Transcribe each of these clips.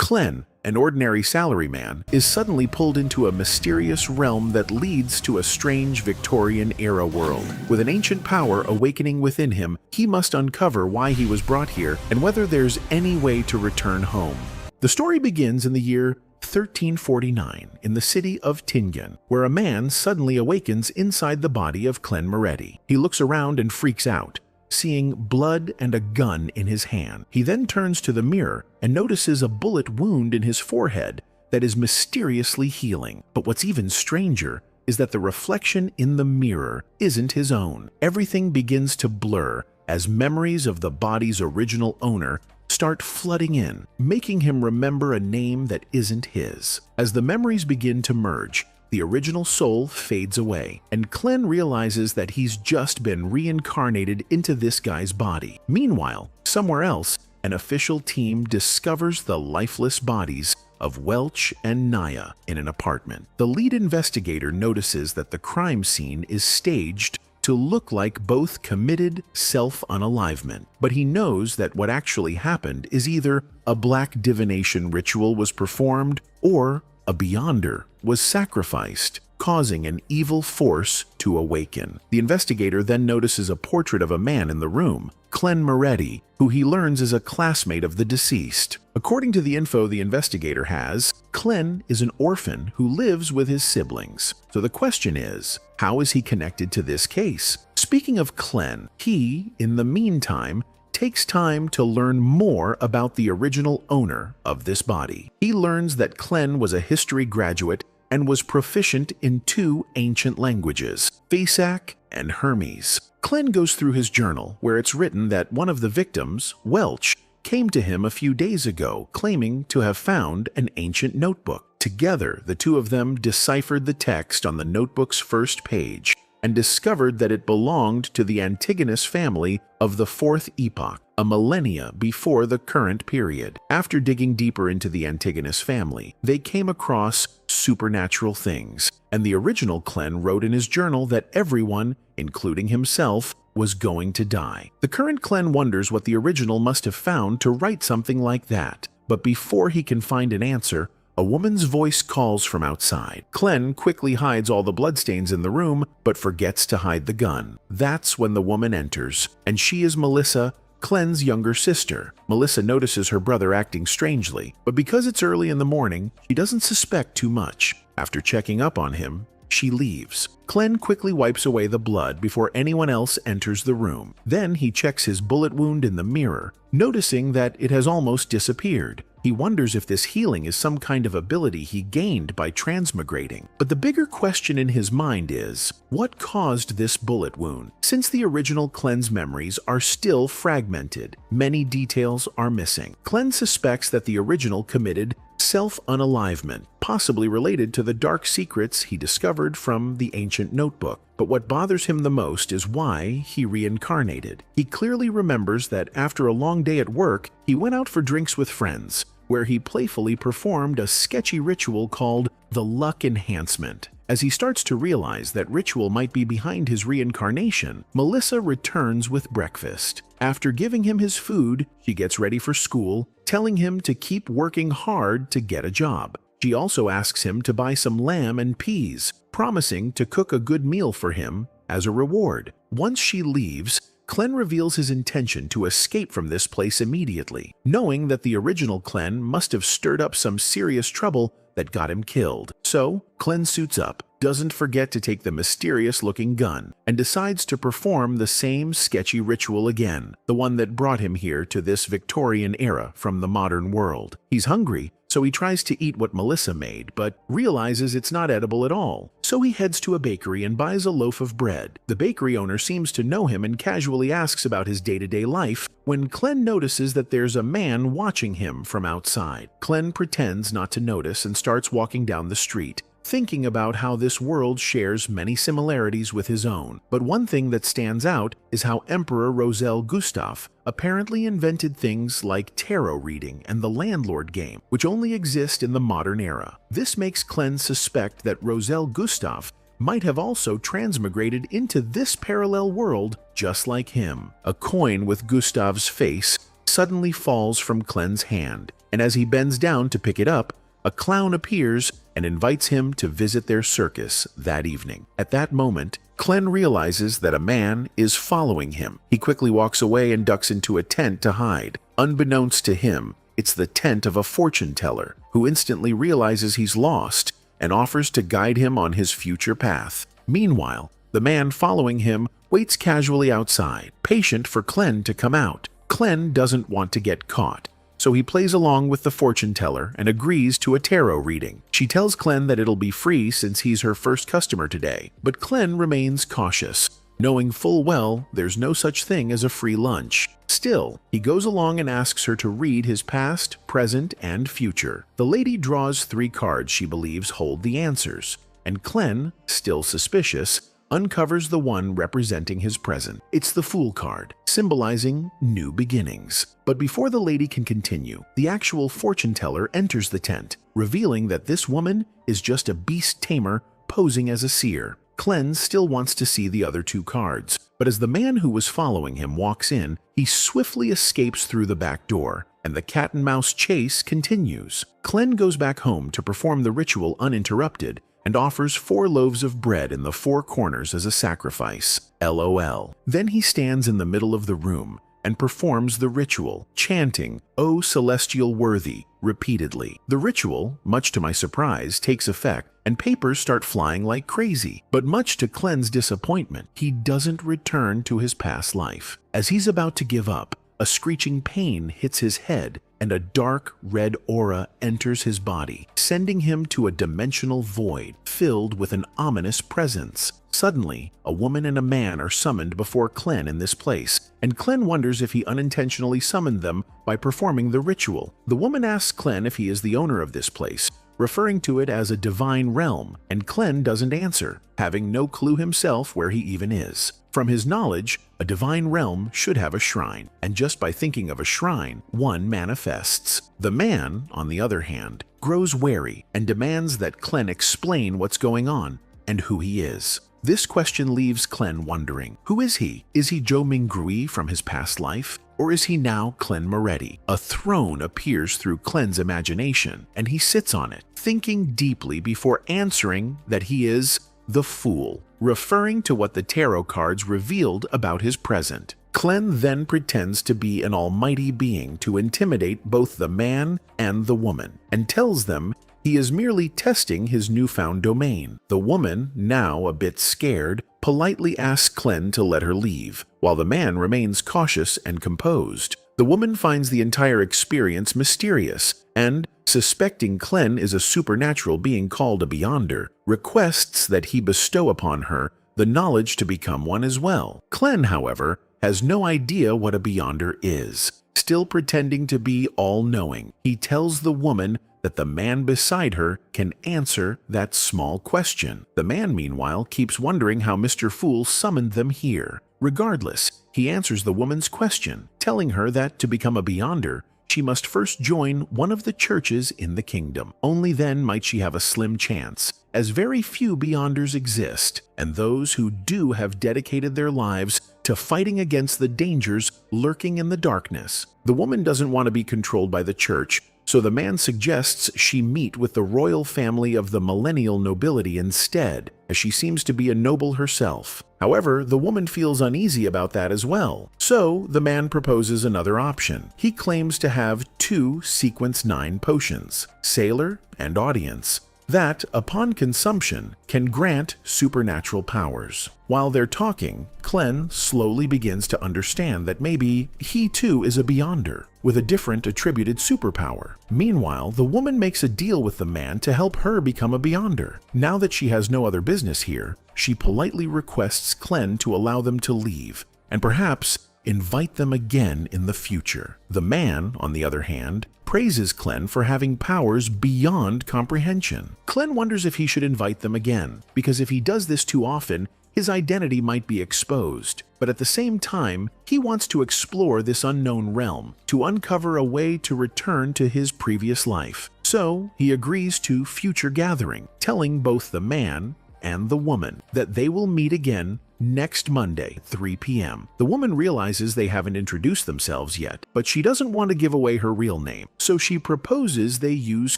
Klen, an ordinary salaryman, is suddenly pulled into a mysterious realm that leads to a strange Victorian-era world. With an ancient power awakening within him, he must uncover why he was brought here and whether there's any way to return home. The story begins in the year 1349 in the city of Tingen, where a man suddenly awakens inside the body of Klen Moretti. He looks around and freaks out, seeing blood and a gun in his hand. He then turns to the mirror and notices a bullet wound in his forehead that is mysteriously healing. But what's even stranger is that the reflection in the mirror isn't his own. Everything begins to blur as memories of the body's original owner start flooding in, making him remember a name that isn't his. As the memories begin to merge, the original soul fades away, and Klen realizes that he's just been reincarnated into this guy's body. Meanwhile, somewhere else, an official team discovers the lifeless bodies of Welch and Naya in an apartment. The lead investigator notices that the crime scene is staged to look like both committed self-unalivement, but he knows that what actually happened is either a black divination ritual was performed or a Beyonder was sacrificed, causing an evil force to awaken. The investigator then notices a portrait of a man in the room, Klen Moretti, who he learns is a classmate of the deceased. According to the info the investigator has, Klen is an orphan who lives with his siblings. So the question is, how is he connected to this case? Speaking of Klen, he, in the meantime, takes time to learn more about the original owner of this body. He learns that Klen was a history graduate and was proficient in 2 ancient languages, Fesak and Hermes. Klen goes through his journal, where it's written that one of the victims, Welch, came to him a few days ago claiming to have found an ancient notebook. Together, the two of them deciphered the text on the notebook's first page and discovered that it belonged to the Antigonus family of the 4th epoch, a millennia before the current period. After digging deeper into the Antigonus family, they came across supernatural things, and the original Klen wrote in his journal that everyone, including himself, was going to die. The current Klen wonders what the original must have found to write something like that, but before he can find an answer, a woman's voice calls from outside. Klen quickly hides all the bloodstains in the room, but forgets to hide the gun. That's when the woman enters, and she is Melissa, Klen's younger sister. Melissa notices her brother acting strangely, but because it's early in the morning, she doesn't suspect too much. After checking up on him, she leaves. Klen quickly wipes away the blood before anyone else enters the room. Then he checks his bullet wound in the mirror, noticing that it has almost disappeared. He wonders if this healing is some kind of ability he gained by transmigrating. But the bigger question in his mind is, what caused this bullet wound? Since the original Klen's memories are still fragmented, many details are missing. Klen suspects that the original committed self-unalivement, possibly related to the dark secrets he discovered from the ancient notebook. But what bothers him the most is why he reincarnated. He clearly remembers that after a long day at work, he went out for drinks with friends, where he playfully performed a sketchy ritual called the Luck Enhancement. As he starts to realize that ritual might be behind his reincarnation, Melissa returns with breakfast. After giving him his food, she gets ready for school, telling him to keep working hard to get a job. She also asks him to buy some lamb and peas, promising to cook a good meal for him as a reward. Once she leaves, Klen reveals his intention to escape from this place immediately, knowing that the original Klen must have stirred up some serious trouble that got him killed. So, Klen suits up, doesn't forget to take the mysterious-looking gun, and decides to perform the same sketchy ritual again, the one that brought him here to this Victorian era from the modern world. He's hungry, so he tries to eat what Melissa made, but realizes it's not edible at all. So he heads to a bakery and buys a loaf of bread. The bakery owner seems to know him and casually asks about his day-to-day life, when Klen notices that there's a man watching him from outside. Klen pretends not to notice and starts walking down the street, thinking about how this world shares many similarities with his own. But one thing that stands out is how Emperor Roselle Gustav apparently invented things like tarot reading and the landlord game, which only exist in the modern era. This makes Klen suspect that Roselle Gustav might have also transmigrated into this parallel world just like him. A coin with Gustav's face suddenly falls from Klen's hand, and as he bends down to pick it up, a clown appears and invites him to visit their circus that evening. At that moment, Clen realizes that a man is following him. He quickly walks away and ducks into a tent to hide. Unbeknownst to him, it's the tent of a fortune teller, who instantly realizes he's lost and offers to guide him on his future path. Meanwhile, the man following him waits casually outside, patient for Clen to come out. Clen doesn't want to get caught, so he plays along with the fortune teller and agrees to a tarot reading. She tells Clen that it'll be free since he's her first customer today, but Clen remains cautious, knowing full well there's no such thing as a free lunch. Still, he goes along and asks her to read his past, present, and future. The lady draws 3 cards she believes hold the answers, and Clen, still suspicious, uncovers the one representing his present. It's the Fool card, symbolizing new beginnings. But before the lady can continue, the actual fortune teller enters the tent, revealing that this woman is just a beast tamer posing as a seer. Clen still wants to see the other 2 cards, but as the man who was following him walks in, he swiftly escapes through the back door, and the cat-and-mouse chase continues. Clen goes back home to perform the ritual uninterrupted, and offers 4 loaves of bread in the 4 corners as a sacrifice. LOL. Then he stands in the middle of the room and performs the ritual, chanting, "O Celestial Worthy," repeatedly. The ritual, much to my surprise, takes effect, and papers start flying like crazy. But much to Clen's disappointment, he doesn't return to his past life. As he's about to give up, a screeching pain hits his head, and a dark red aura enters his body, sending him to a dimensional void filled with an ominous presence. Suddenly, a woman and a man are summoned before Clen in this place, and Clen wonders if he unintentionally summoned them by performing the ritual. The woman asks Clen if he is the owner of this place, referring to it as a divine realm, and Clen doesn't answer, having no clue himself where he even is. From his knowledge, a divine realm should have a shrine, and just by thinking of a shrine, one manifests. The man, on the other hand, grows wary and demands that Clen explain what's going on and who he is. This question leaves Clen wondering, who is he? Is he Joe Mingrui from his past life? Or is he now Clen Moretti? A throne appears through Clen's imagination, and he sits on it, thinking deeply before answering that he is the Fool, referring to what the tarot cards revealed about his present. Clen then pretends to be an almighty being to intimidate both the man and the woman, and tells them he is merely testing his newfound domain. The woman, now a bit scared, politely asks Clen to let her leave, while the man remains cautious and composed. The woman finds the entire experience mysterious, and, suspecting Clen is a supernatural being called a Beyonder, requests that he bestow upon her the knowledge to become one as well. Clen, however, has no idea what a Beyonder is. Still pretending to be all-knowing, he tells the woman that the man beside her can answer that small question. The man, meanwhile, keeps wondering how Mr. Fool summoned them here. Regardless, he answers the woman's question, telling her that to become a Beyonder, she must first join one of the churches in the kingdom. Only then might she have a slim chance, as very few Beyonders exist, and those who do have dedicated their lives to fighting against the dangers lurking in the darkness. The woman doesn't want to be controlled by the church, so the man suggests she meet with the royal family of the millennial nobility instead, as she seems to be a noble herself. However, the woman feels uneasy about that as well, so the man proposes another option. He claims to have 2 Sequence 9 potions, Sailor and Audience, that, upon consumption, can grant supernatural powers. While they're talking, Clen slowly begins to understand that maybe he too is a Beyonder, with a different attributed superpower. Meanwhile, the woman makes a deal with the man to help her become a Beyonder. Now that she has no other business here, she politely requests Clen to allow them to leave, and perhaps invite them again in the future. The man, on the other hand, praises Clen for having powers beyond comprehension. Clen wonders if he should invite them again, because if he does this too often, his identity might be exposed. But at the same time, he wants to explore this unknown realm, to uncover a way to return to his previous life. So he agrees to future gathering, telling both the man and the woman that they will meet again next Monday, 3 p.m. The woman realizes they haven't introduced themselves yet, but she doesn't want to give away her real name, so she proposes they use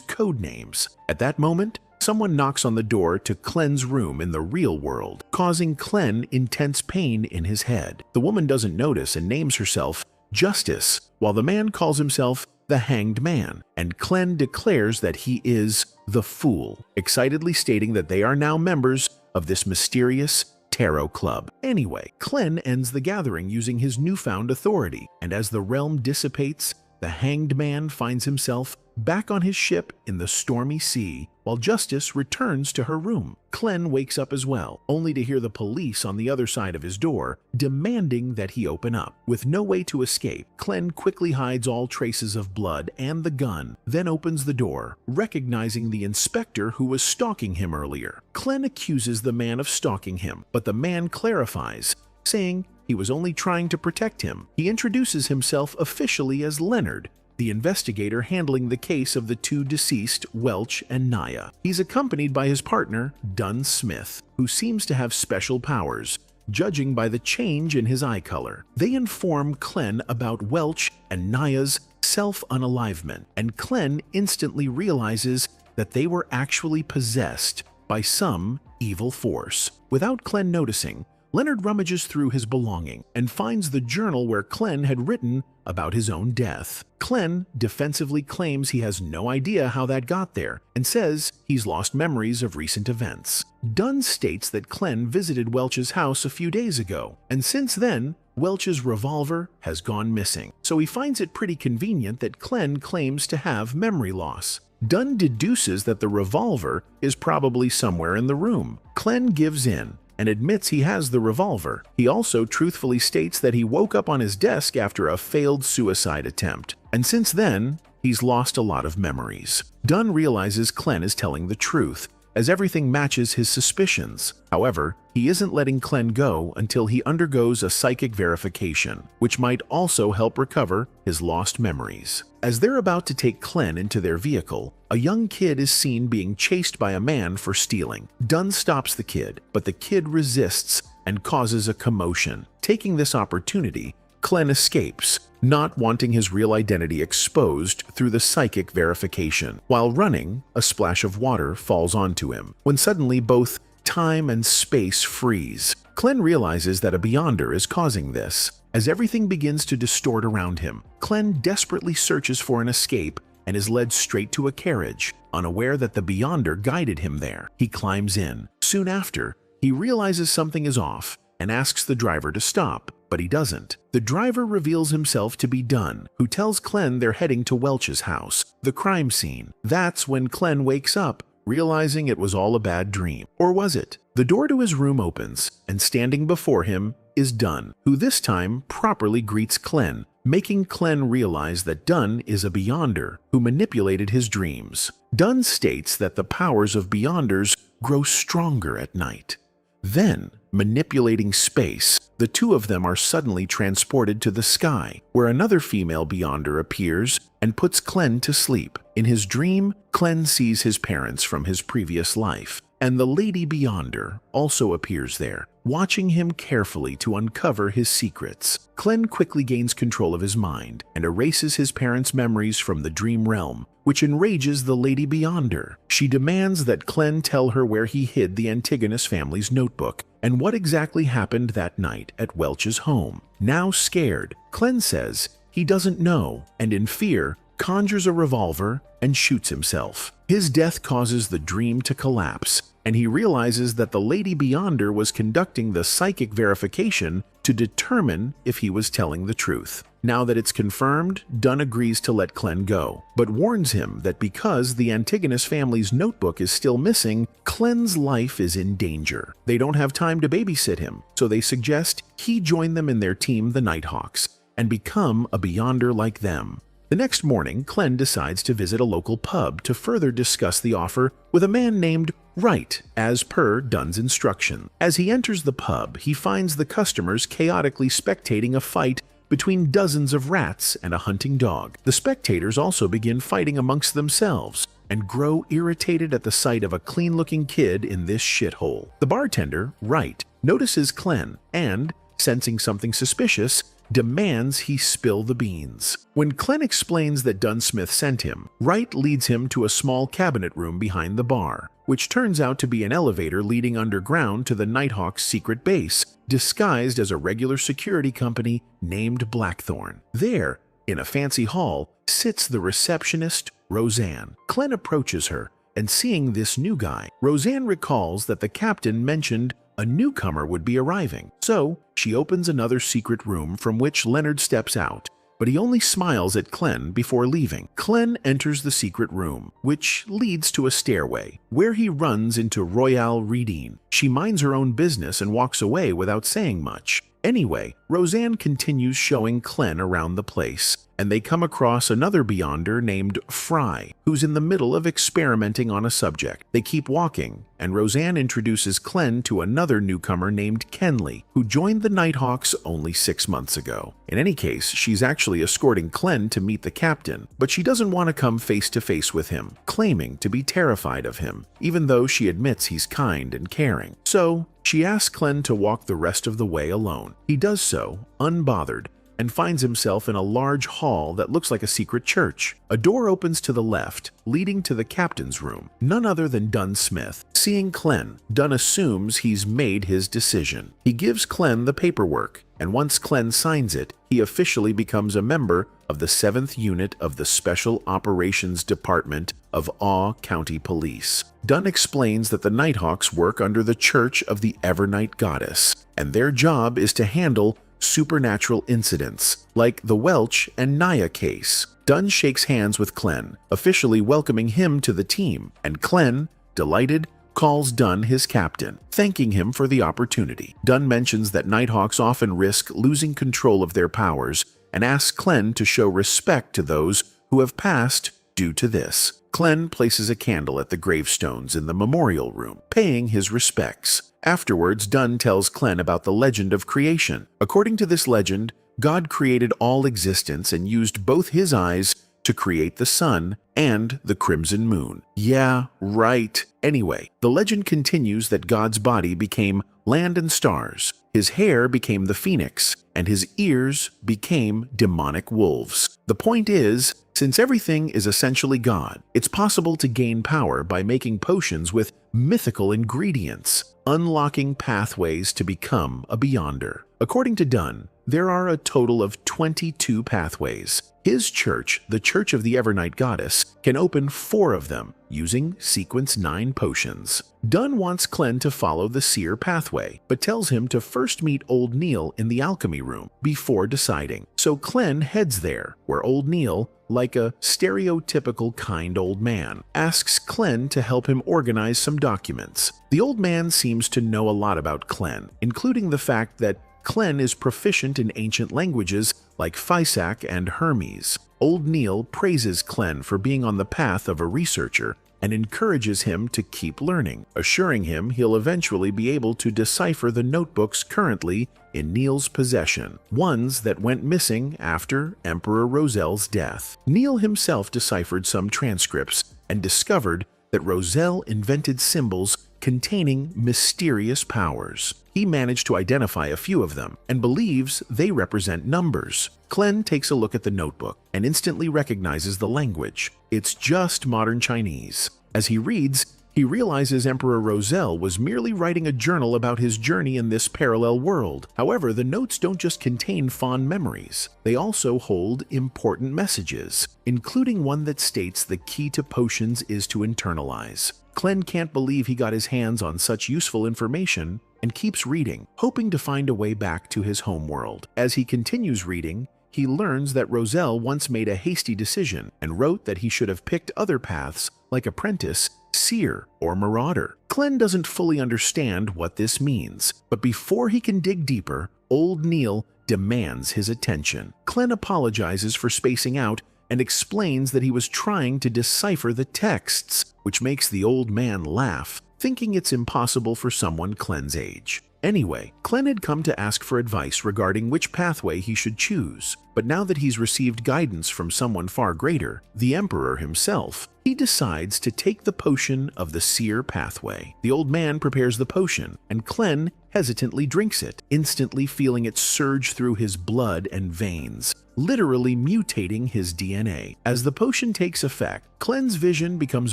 code names. At that moment, someone knocks on the door to Clen's room in the real world, causing Clen intense pain in his head. The woman doesn't notice and names herself Justice, while the man calls himself the Hanged Man, and Clen declares that he is the Fool, excitedly stating that they are now members of this mysterious tarot club. Anyway, Clen ends the gathering using his newfound authority, and as the realm dissipates, the Hanged Man finds himself back on his ship in the stormy sea, while Justice returns to her room. Clen wakes up as well, only to hear the police on the other side of his door, demanding that he open up. With no way to escape, Clen quickly hides all traces of blood and the gun, then opens the door, recognizing the inspector who was stalking him earlier. Clen accuses the man of stalking him, but the man clarifies, saying he was only trying to protect him. He introduces himself officially as Leonard, the investigator handling the case of the two deceased, Welch and Naya. He's accompanied by his partner, Dunn Smith, who seems to have special powers, judging by the change in his eye color. They inform Clen about Welch and Naya's self-unalivement, and Clen instantly realizes that they were actually possessed by some evil force. Without Clen noticing, Leonard rummages through his belonging and finds the journal where Clen had written about his own death. Clen defensively claims he has no idea how that got there and says he's lost memories of recent events. Dunn states that Clen visited Welch's house a few days ago, and since then, Welch's revolver has gone missing, so he finds it pretty convenient that Clen claims to have memory loss. Dunn deduces that the revolver is probably somewhere in the room. Clen gives in and admits he has the revolver. He also truthfully states that he woke up on his desk after a failed suicide attempt, and since then, he's lost a lot of memories. Dunn realizes Clen is telling the truth, as everything matches his suspicions. However, he isn't letting Clen go until he undergoes a psychic verification, which might also help recover his lost memories. As they're about to take Clen into their vehicle, a young kid is seen being chased by a man for stealing. Dunn stops the kid, but the kid resists and causes a commotion. Taking this opportunity, Clen escapes, not wanting his real identity exposed through the psychic verification. While running, a splash of water falls onto him, when suddenly both time and space freeze. Clen realizes that a Beyonder is causing this. As everything begins to distort around him, Clen desperately searches for an escape and is led straight to a carriage, unaware that the Beyonder guided him there. He climbs in. Soon after, he realizes something is off and asks the driver to stop, but he doesn't. The driver reveals himself to be Dunn, who tells Clen they're heading to Welch's house, the crime scene. That's when Clen wakes up, realizing it was all a bad dream. Or was it? The door to his room opens, and standing before him is Dunn, who this time properly greets Clen, making Clen realize that Dunn is a Beyonder who manipulated his dreams. Dunn states that the powers of Beyonders grow stronger at night. Then, manipulating space, the two of them are suddenly transported to the sky, where another female Beyonder appears and puts Clen to sleep. In his dream, Clen sees his parents from his previous life, and the Lady Beyonder also appears there, watching him carefully to uncover his secrets. Clen quickly gains control of his mind and erases his parents' memories from the dream realm, which enrages the Lady Beyonder. She demands that Clen tell her where he hid the Antigonus family's notebook and what exactly happened that night at Welch's home. Now scared, Clen says he doesn't know, and in fear, conjures a revolver and shoots himself. His death causes the dream to collapse, and he realizes that the Lady Beyonder was conducting the psychic verification to determine if he was telling the truth. Now that it's confirmed, Dunn agrees to let Clen go, but warns him that because the Antigonus family's notebook is still missing, Clen's life is in danger. They don't have time to babysit him, so they suggest he join them in their team, the Nighthawks, and become a Beyonder like them. The next morning, Clen decides to visit a local pub to further discuss the offer with a man named Wright, as per Dunn's instruction. As he enters the pub, he finds the customers chaotically spectating a fight between dozens of rats and a hunting dog. The spectators also begin fighting amongst themselves and grow irritated at the sight of a clean-looking kid in this shithole. The bartender, Wright, notices Clen and, sensing something suspicious, demands he spill the beans. When Clen explains that Dunsmith sent him, Wright leads him to a small cabinet room behind the bar, which turns out to be an elevator leading underground to the Nighthawk's secret base, disguised as a regular security company named Blackthorn. There, in a fancy hall, sits the receptionist, Roseanne. Clen approaches her, and seeing this new guy, Roseanne recalls that the captain mentioned a newcomer would be arriving. So, she opens another secret room from which Leonard steps out, but he only smiles at Clen before leaving. Clen enters the secret room, which leads to a stairway, where he runs into Royale Redine. She minds her own business and walks away without saying much. Anyway, Roseanne continues showing Clen around the place, and they come across another Beyonder named Fry, who's in the middle of experimenting on a subject. They keep walking, and Roseanne introduces Clen to another newcomer named Kenley, who joined the Nighthawks only 6 months ago. In any case, she's actually escorting Clen to meet the captain, but she doesn't want to come face to face with him, claiming to be terrified of him, even though she admits he's kind and caring. So, she asks Clen to walk the rest of the way alone. He does so, unbothered, and finds himself in a large hall that looks like a secret church. A door opens to the left, leading to the captain's room, none other than Dun Smith. Seeing Clen, Dun assumes he's made his decision. He gives Clen the paperwork, and once Clen signs it, he officially becomes a member of the 7th Unit of the Special Operations Department of Awe County Police. Dun explains that the Nighthawks work under the Church of the Evernight Goddess, and their job is to handle supernatural incidents, like the Welch and Naya case. Dun shakes hands with Clen, officially welcoming him to the team, and Clen, delighted, calls Dun his captain, thanking him for the opportunity. Dun mentions that Nighthawks often risk losing control of their powers, and asks Clen to show respect to those who have passed due to this. Clen places a candle at the gravestones in the memorial room, paying his respects. Afterwards, Dun tells Clen about the legend of creation. According to this legend, God created all existence and used both his eyes to create the sun and the crimson moon. Yeah, right. Anyway, the legend continues that God's body became land and stars, his hair became the phoenix, and his ears became demonic wolves. The point is, since everything is essentially God, it's possible to gain power by making potions with mythical ingredients, unlocking pathways to become a Beyonder. According to Dun, there are a total of 22 pathways. His church, the Church of the Evernight Goddess, can open 4 of them using sequence 9 potions. Dun wants Clen to follow the seer pathway, but tells him to first meet Old Neil in the alchemy room before deciding. So Clen heads there, where Old Neil, like a stereotypical kind old man, asks Clen to help him organize some documents. The old man seems to know a lot about Clen, including the fact that Clen is proficient in ancient languages like Physac and Hermes. Old Neil praises Clen for being on the path of a researcher and encourages him to keep learning, assuring him he'll eventually be able to decipher the notebooks currently in Neil's possession, ones that went missing after Emperor Roselle's death. Neil himself deciphered some transcripts and discovered that Roselle invented symbols containing mysterious powers. He managed to identify a few of them and believes they represent numbers. Clen takes a look at the notebook and instantly recognizes the language. It's just modern Chinese. As he reads, he realizes Emperor Roselle was merely writing a journal about his journey in this parallel world. However, the notes don't just contain fond memories. They also hold important messages, including one that states the key to potions is to internalize. Clen can't believe he got his hands on such useful information and keeps reading, hoping to find a way back to his homeworld. As he continues reading, he learns that Roselle once made a hasty decision and wrote that he should have picked other paths like apprentice, seer, or marauder. Clen doesn't fully understand what this means, but before he can dig deeper, Old Neil demands his attention. Clen apologizes for spacing out and explains that he was trying to decipher the texts, which makes the old man laugh, thinking it's impossible for someone Clen's age. Anyway, Clen had come to ask for advice regarding which pathway he should choose. But now that he's received guidance from someone far greater, the Emperor himself, he decides to take the potion of the seer pathway. The old man prepares the potion, and Clen hesitantly drinks it, instantly feeling it surge through his blood and veins, literally mutating his DNA. As the potion takes effect, Clen's vision becomes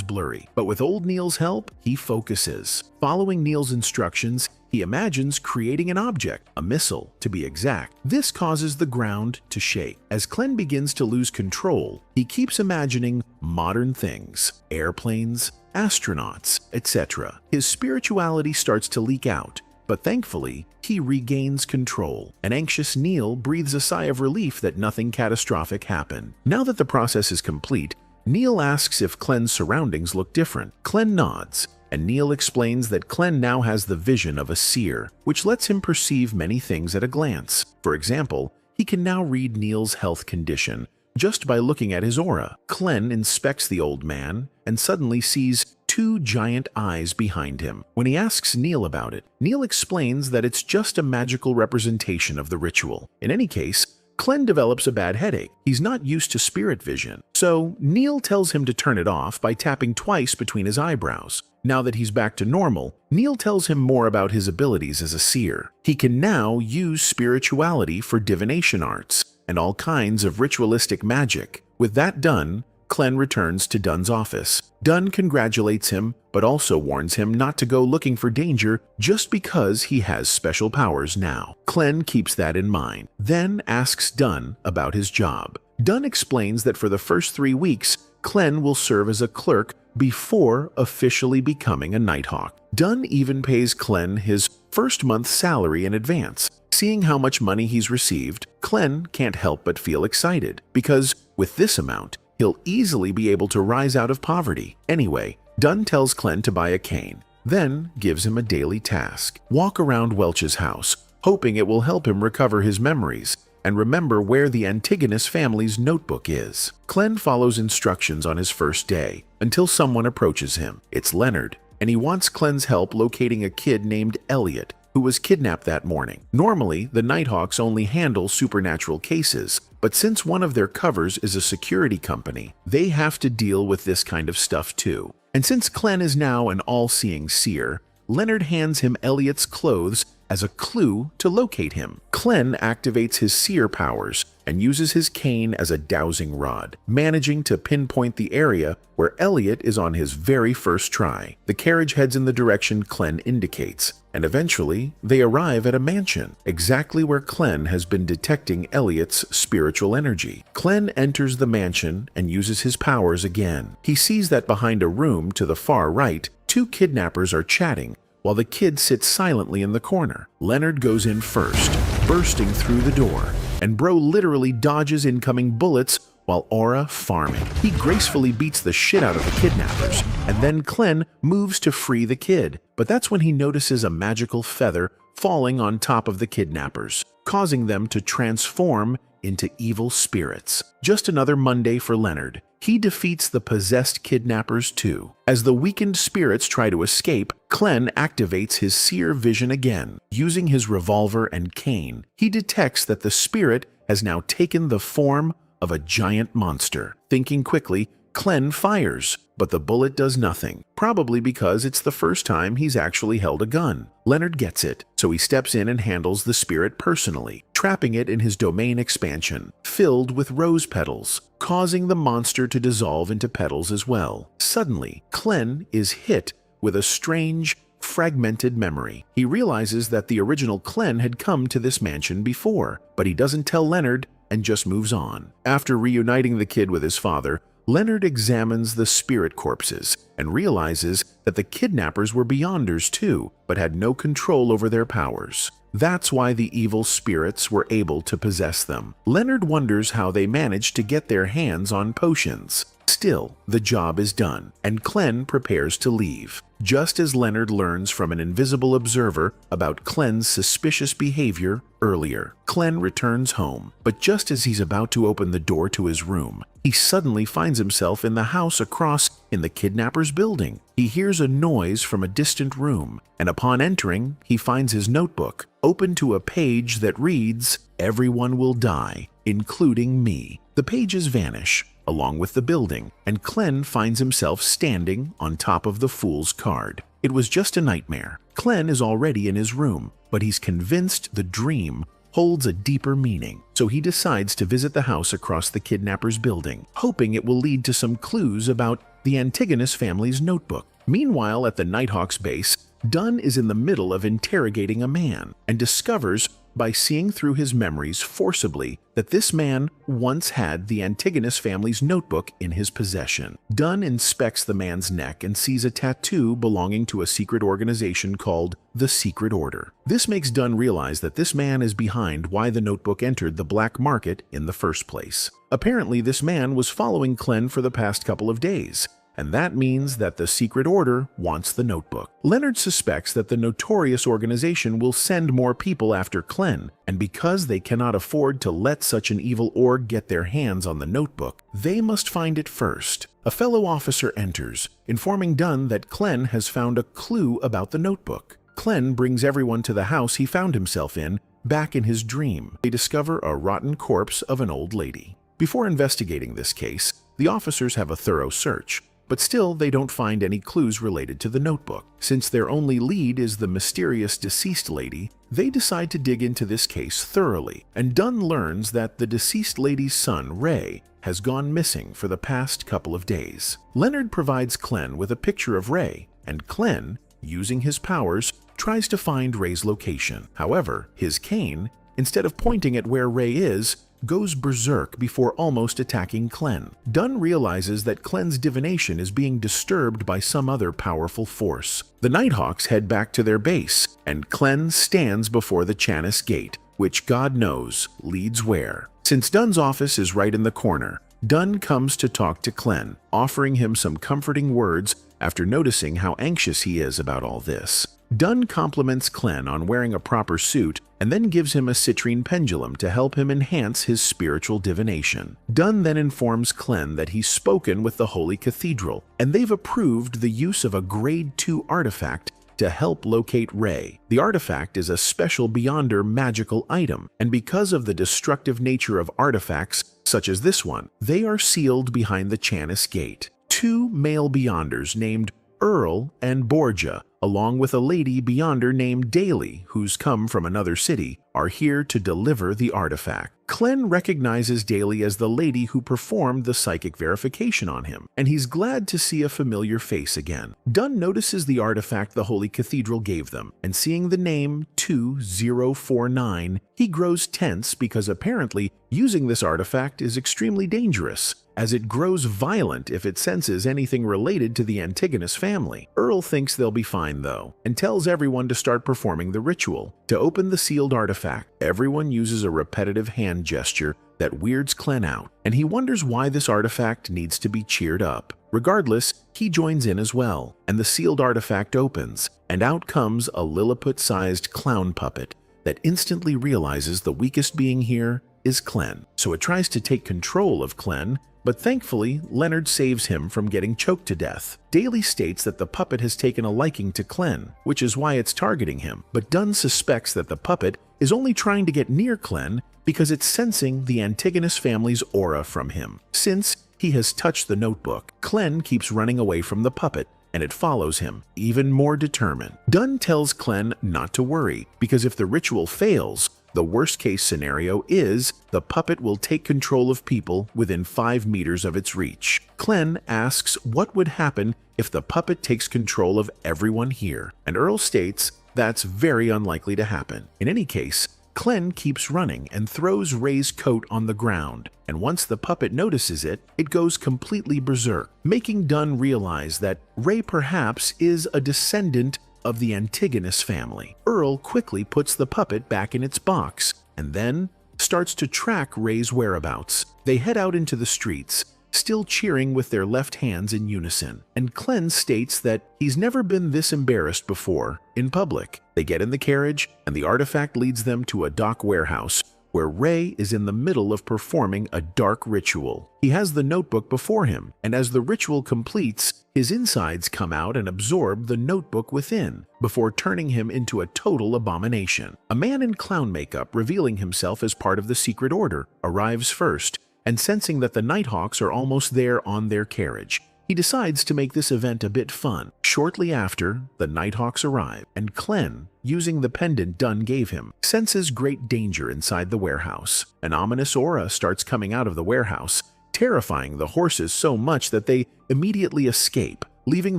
blurry, but with old Neil's help, he focuses. Following Neil's instructions, he imagines creating an object, a missile to be exact. This causes the ground to shake. As Clen begins to lose control, he keeps imagining modern things, airplanes, astronauts, etc. His spirituality starts to leak out, but thankfully, he regains control. An anxious Neil breathes a sigh of relief that nothing catastrophic happened. Now that the process is complete, Neil asks if Clen's surroundings look different. Clen nods, and Neil explains that Clen now has the vision of a seer, which lets him perceive many things at a glance. For example, he can now read Neil's health condition just by looking at his aura. Clen inspects the old man and suddenly sees two giant eyes behind him. When he asks Neil about it, Neil explains that it's just a magical representation of the ritual. In any case, Clen develops a bad headache. He's not used to spirit vision, so Neil tells him to turn it off by tapping twice between his eyebrows. Now that he's back to normal, Neil tells him more about his abilities as a seer. He can now use spirituality for divination arts and all kinds of ritualistic magic. With that done, Clen returns to Dunn's office. Dunn congratulates him, but also warns him not to go looking for danger just because he has special powers now. Clen keeps that in mind, then asks Dunn about his job. Dunn explains that for the first 3 weeks, Clen will serve as a clerk before officially becoming a Nighthawk. Dunn even pays Clen his first month's salary in advance. Seeing how much money he's received, Clen can't help but feel excited, because with this amount, he'll easily be able to rise out of poverty. Anyway, Dunn tells Clen to buy a cane, then gives him a daily task. Walk around Welch's house, hoping it will help him recover his memories and remember where the Antigonus family's notebook is. Clen follows instructions on his first day until someone approaches him. It's Leonard, and he wants Clen's help locating a kid named Elliot, who was kidnapped that morning. Normally, the Nighthawks only handle supernatural cases, but since one of their covers is a security company, they have to deal with this kind of stuff too. And since Clen is now an all-seeing seer, Leonard hands him Elliot's clothes as a clue to locate him. Clen activates his seer powers and uses his cane as a dowsing rod, managing to pinpoint the area where Elliot is on his very first try. The carriage heads in the direction Clen indicates, and eventually they arrive at a mansion, exactly where Clen has been detecting Elliot's spiritual energy. Clen enters the mansion and uses his powers again. He sees that behind a room to the far right, 2 kidnappers are chatting, while the kid sits silently in the corner. Leonard goes in first, bursting through the door, and Bro literally dodges incoming bullets while Aura farming. He gracefully beats the shit out of the kidnappers, and then Clen moves to free the kid. But that's when he notices a magical feather falling on top of the kidnappers, causing them to transform into evil spirits. Just another Monday for Leonard. He defeats the possessed kidnappers too. As the weakened spirits try to escape, Clen activates his seer vision again. Using his revolver and cane, he detects that the spirit has now taken the form of a giant monster. Thinking quickly, Clen fires, but the bullet does nothing, probably because it's the first time he's actually held a gun. Leonard gets it, so he steps in and handles the spirit personally, trapping it in his domain expansion, filled with rose petals, causing the monster to dissolve into petals as well. Suddenly, Clen is hit with a strange, fragmented memory. He realizes that the original Clen had come to this mansion before, but he doesn't tell Leonard and just moves on. After reuniting the kid with his father, Leonard examines the spirit corpses and realizes that the kidnappers were Beyonders too, but had no control over their powers. That's why the evil spirits were able to possess them. Leonard wonders how they managed to get their hands on potions. Still Still, the job is done, and Clen prepares to leave. Just as Leonard learns from an invisible observer about Clen's suspicious behavior earlier, Clen returns home, but just as he's about to open the door to his room, he suddenly finds himself in the house across in the kidnapper's building. He hears a noise from a distant room, and upon entering, he finds his notebook, open to a page that reads, "Everyone will die, including me." The pages vanish, along with the building, and Clen finds himself standing on top of the Fool's card. It was just a nightmare. Clen is already in his room, but he's convinced the dream holds a deeper meaning, so he decides to visit the house across the kidnapper's building, hoping it will lead to some clues about the Antigonus family's notebook. Meanwhile, at the Nighthawk's base, Dunn is in the middle of interrogating a man and discovers, by seeing through his memories forcibly, that this man once had the Antigonus family's notebook in his possession. Dunn inspects the man's neck and sees a tattoo belonging to a secret organization called the Secret Order. This makes Dunn realize that this man is behind why the notebook entered the black market in the first place. Apparently, this man was following Clen for the past couple of days, and that means that the Secret Order wants the notebook. Leonard suspects that the notorious organization will send more people after Clen, and because they cannot afford to let such an evil org get their hands on the notebook, they must find it first. A fellow officer enters, informing Dunn that Clen has found a clue about the notebook. Clen brings everyone to the house he found himself in, back in his dream. They discover a rotten corpse of an old lady. Before investigating this case, the officers have a thorough search, but still they don't find any clues related to the notebook. Since their only lead is the mysterious deceased lady, they decide to dig into this case thoroughly, and Dunn learns that the deceased lady's son, Ray, has gone missing for the past couple of days. Leonard provides Clen with a picture of Ray, and Clen, using his powers, tries to find Ray's location. However, his cane, instead of pointing at where Ray is, goes berserk before almost attacking Clen. Dunn realizes that Clen's divination is being disturbed by some other powerful force. The Nighthawks head back to their base, and Clen stands before the Chanis Gate, which God knows leads where. Since Dunn's office is right in the corner, Dunn comes to talk to Clen, offering him some comforting words after noticing how anxious he is about all this. Dunn compliments Clen on wearing a proper suit and then gives him a citrine pendulum to help him enhance his spiritual divination. Dunn then informs Clen that he's spoken with the Holy Cathedral, and they've approved the use of a Grade 2 artifact to help locate Ray. The artifact is a special Beyonder magical item, and because of the destructive nature of artifacts such as this one, they are sealed behind the Chanis Gate. Two male Beyonders named Earl and Borgia, along with a lady Beyonder named Daly, who's come from another city, are here to deliver the artifact. Clen recognizes Daly as the lady who performed the psychic verification on him, and he's glad to see a familiar face again. Dunn notices the artifact the Holy Cathedral gave them, and seeing the name 2049, he grows tense because apparently using this artifact is extremely dangerous, as it grows violent if it senses anything related to the Antigonus family. Earl thinks they'll be fine though, and tells everyone to start performing the ritual. To open the sealed artifact, everyone uses a repetitive hand gesture that weirds Clen out, and he wonders why this artifact needs to be cheered up. Regardless, he joins in as well, and the sealed artifact opens, and out comes a Lilliput-sized clown puppet that instantly realizes the weakest being here is Clen, so it tries to take control of Clen, but thankfully, Leonard saves him from getting choked to death. Daly states that the puppet has taken a liking to Clen, which is why it's targeting him, but Dunn suspects that the puppet is only trying to get near Clen because it's sensing the Antigonus family's aura from him. Since he has touched the notebook, Clen keeps running away from the puppet, and it follows him, even more determined. Dunn tells Clen not to worry, because if the ritual fails, the worst-case scenario is the puppet will take control of people within 5 meters of its reach. Clen asks what would happen if the puppet takes control of everyone here, and Earl states that's very unlikely to happen. In any case, Clen keeps running and throws Ray's coat on the ground, and once the puppet notices it, it goes completely berserk, making Dunn realize that Ray perhaps is a descendant of the Antigonus family. Earl quickly puts the puppet back in its box, and then starts to track Ray's whereabouts. They head out into the streets, still cheering with their left hands in unison. And Klen states that he's never been this embarrassed before in public. They get in the carriage, and the artifact leads them to a dock warehouse, where Ray is in the middle of performing a dark ritual. He has the notebook before him, and as the ritual completes, his insides come out and absorb the notebook within, before turning him into a total abomination. A man in clown makeup, revealing himself as part of the Secret Order, arrives first, and sensing that the Nighthawks are almost there on their carriage, he decides to make this event a bit fun. Shortly after, the Nighthawks arrive, and Klen, using the pendant Dunn gave him, senses great danger inside the warehouse. An ominous aura starts coming out of the warehouse, terrifying the horses so much that they immediately escape, leaving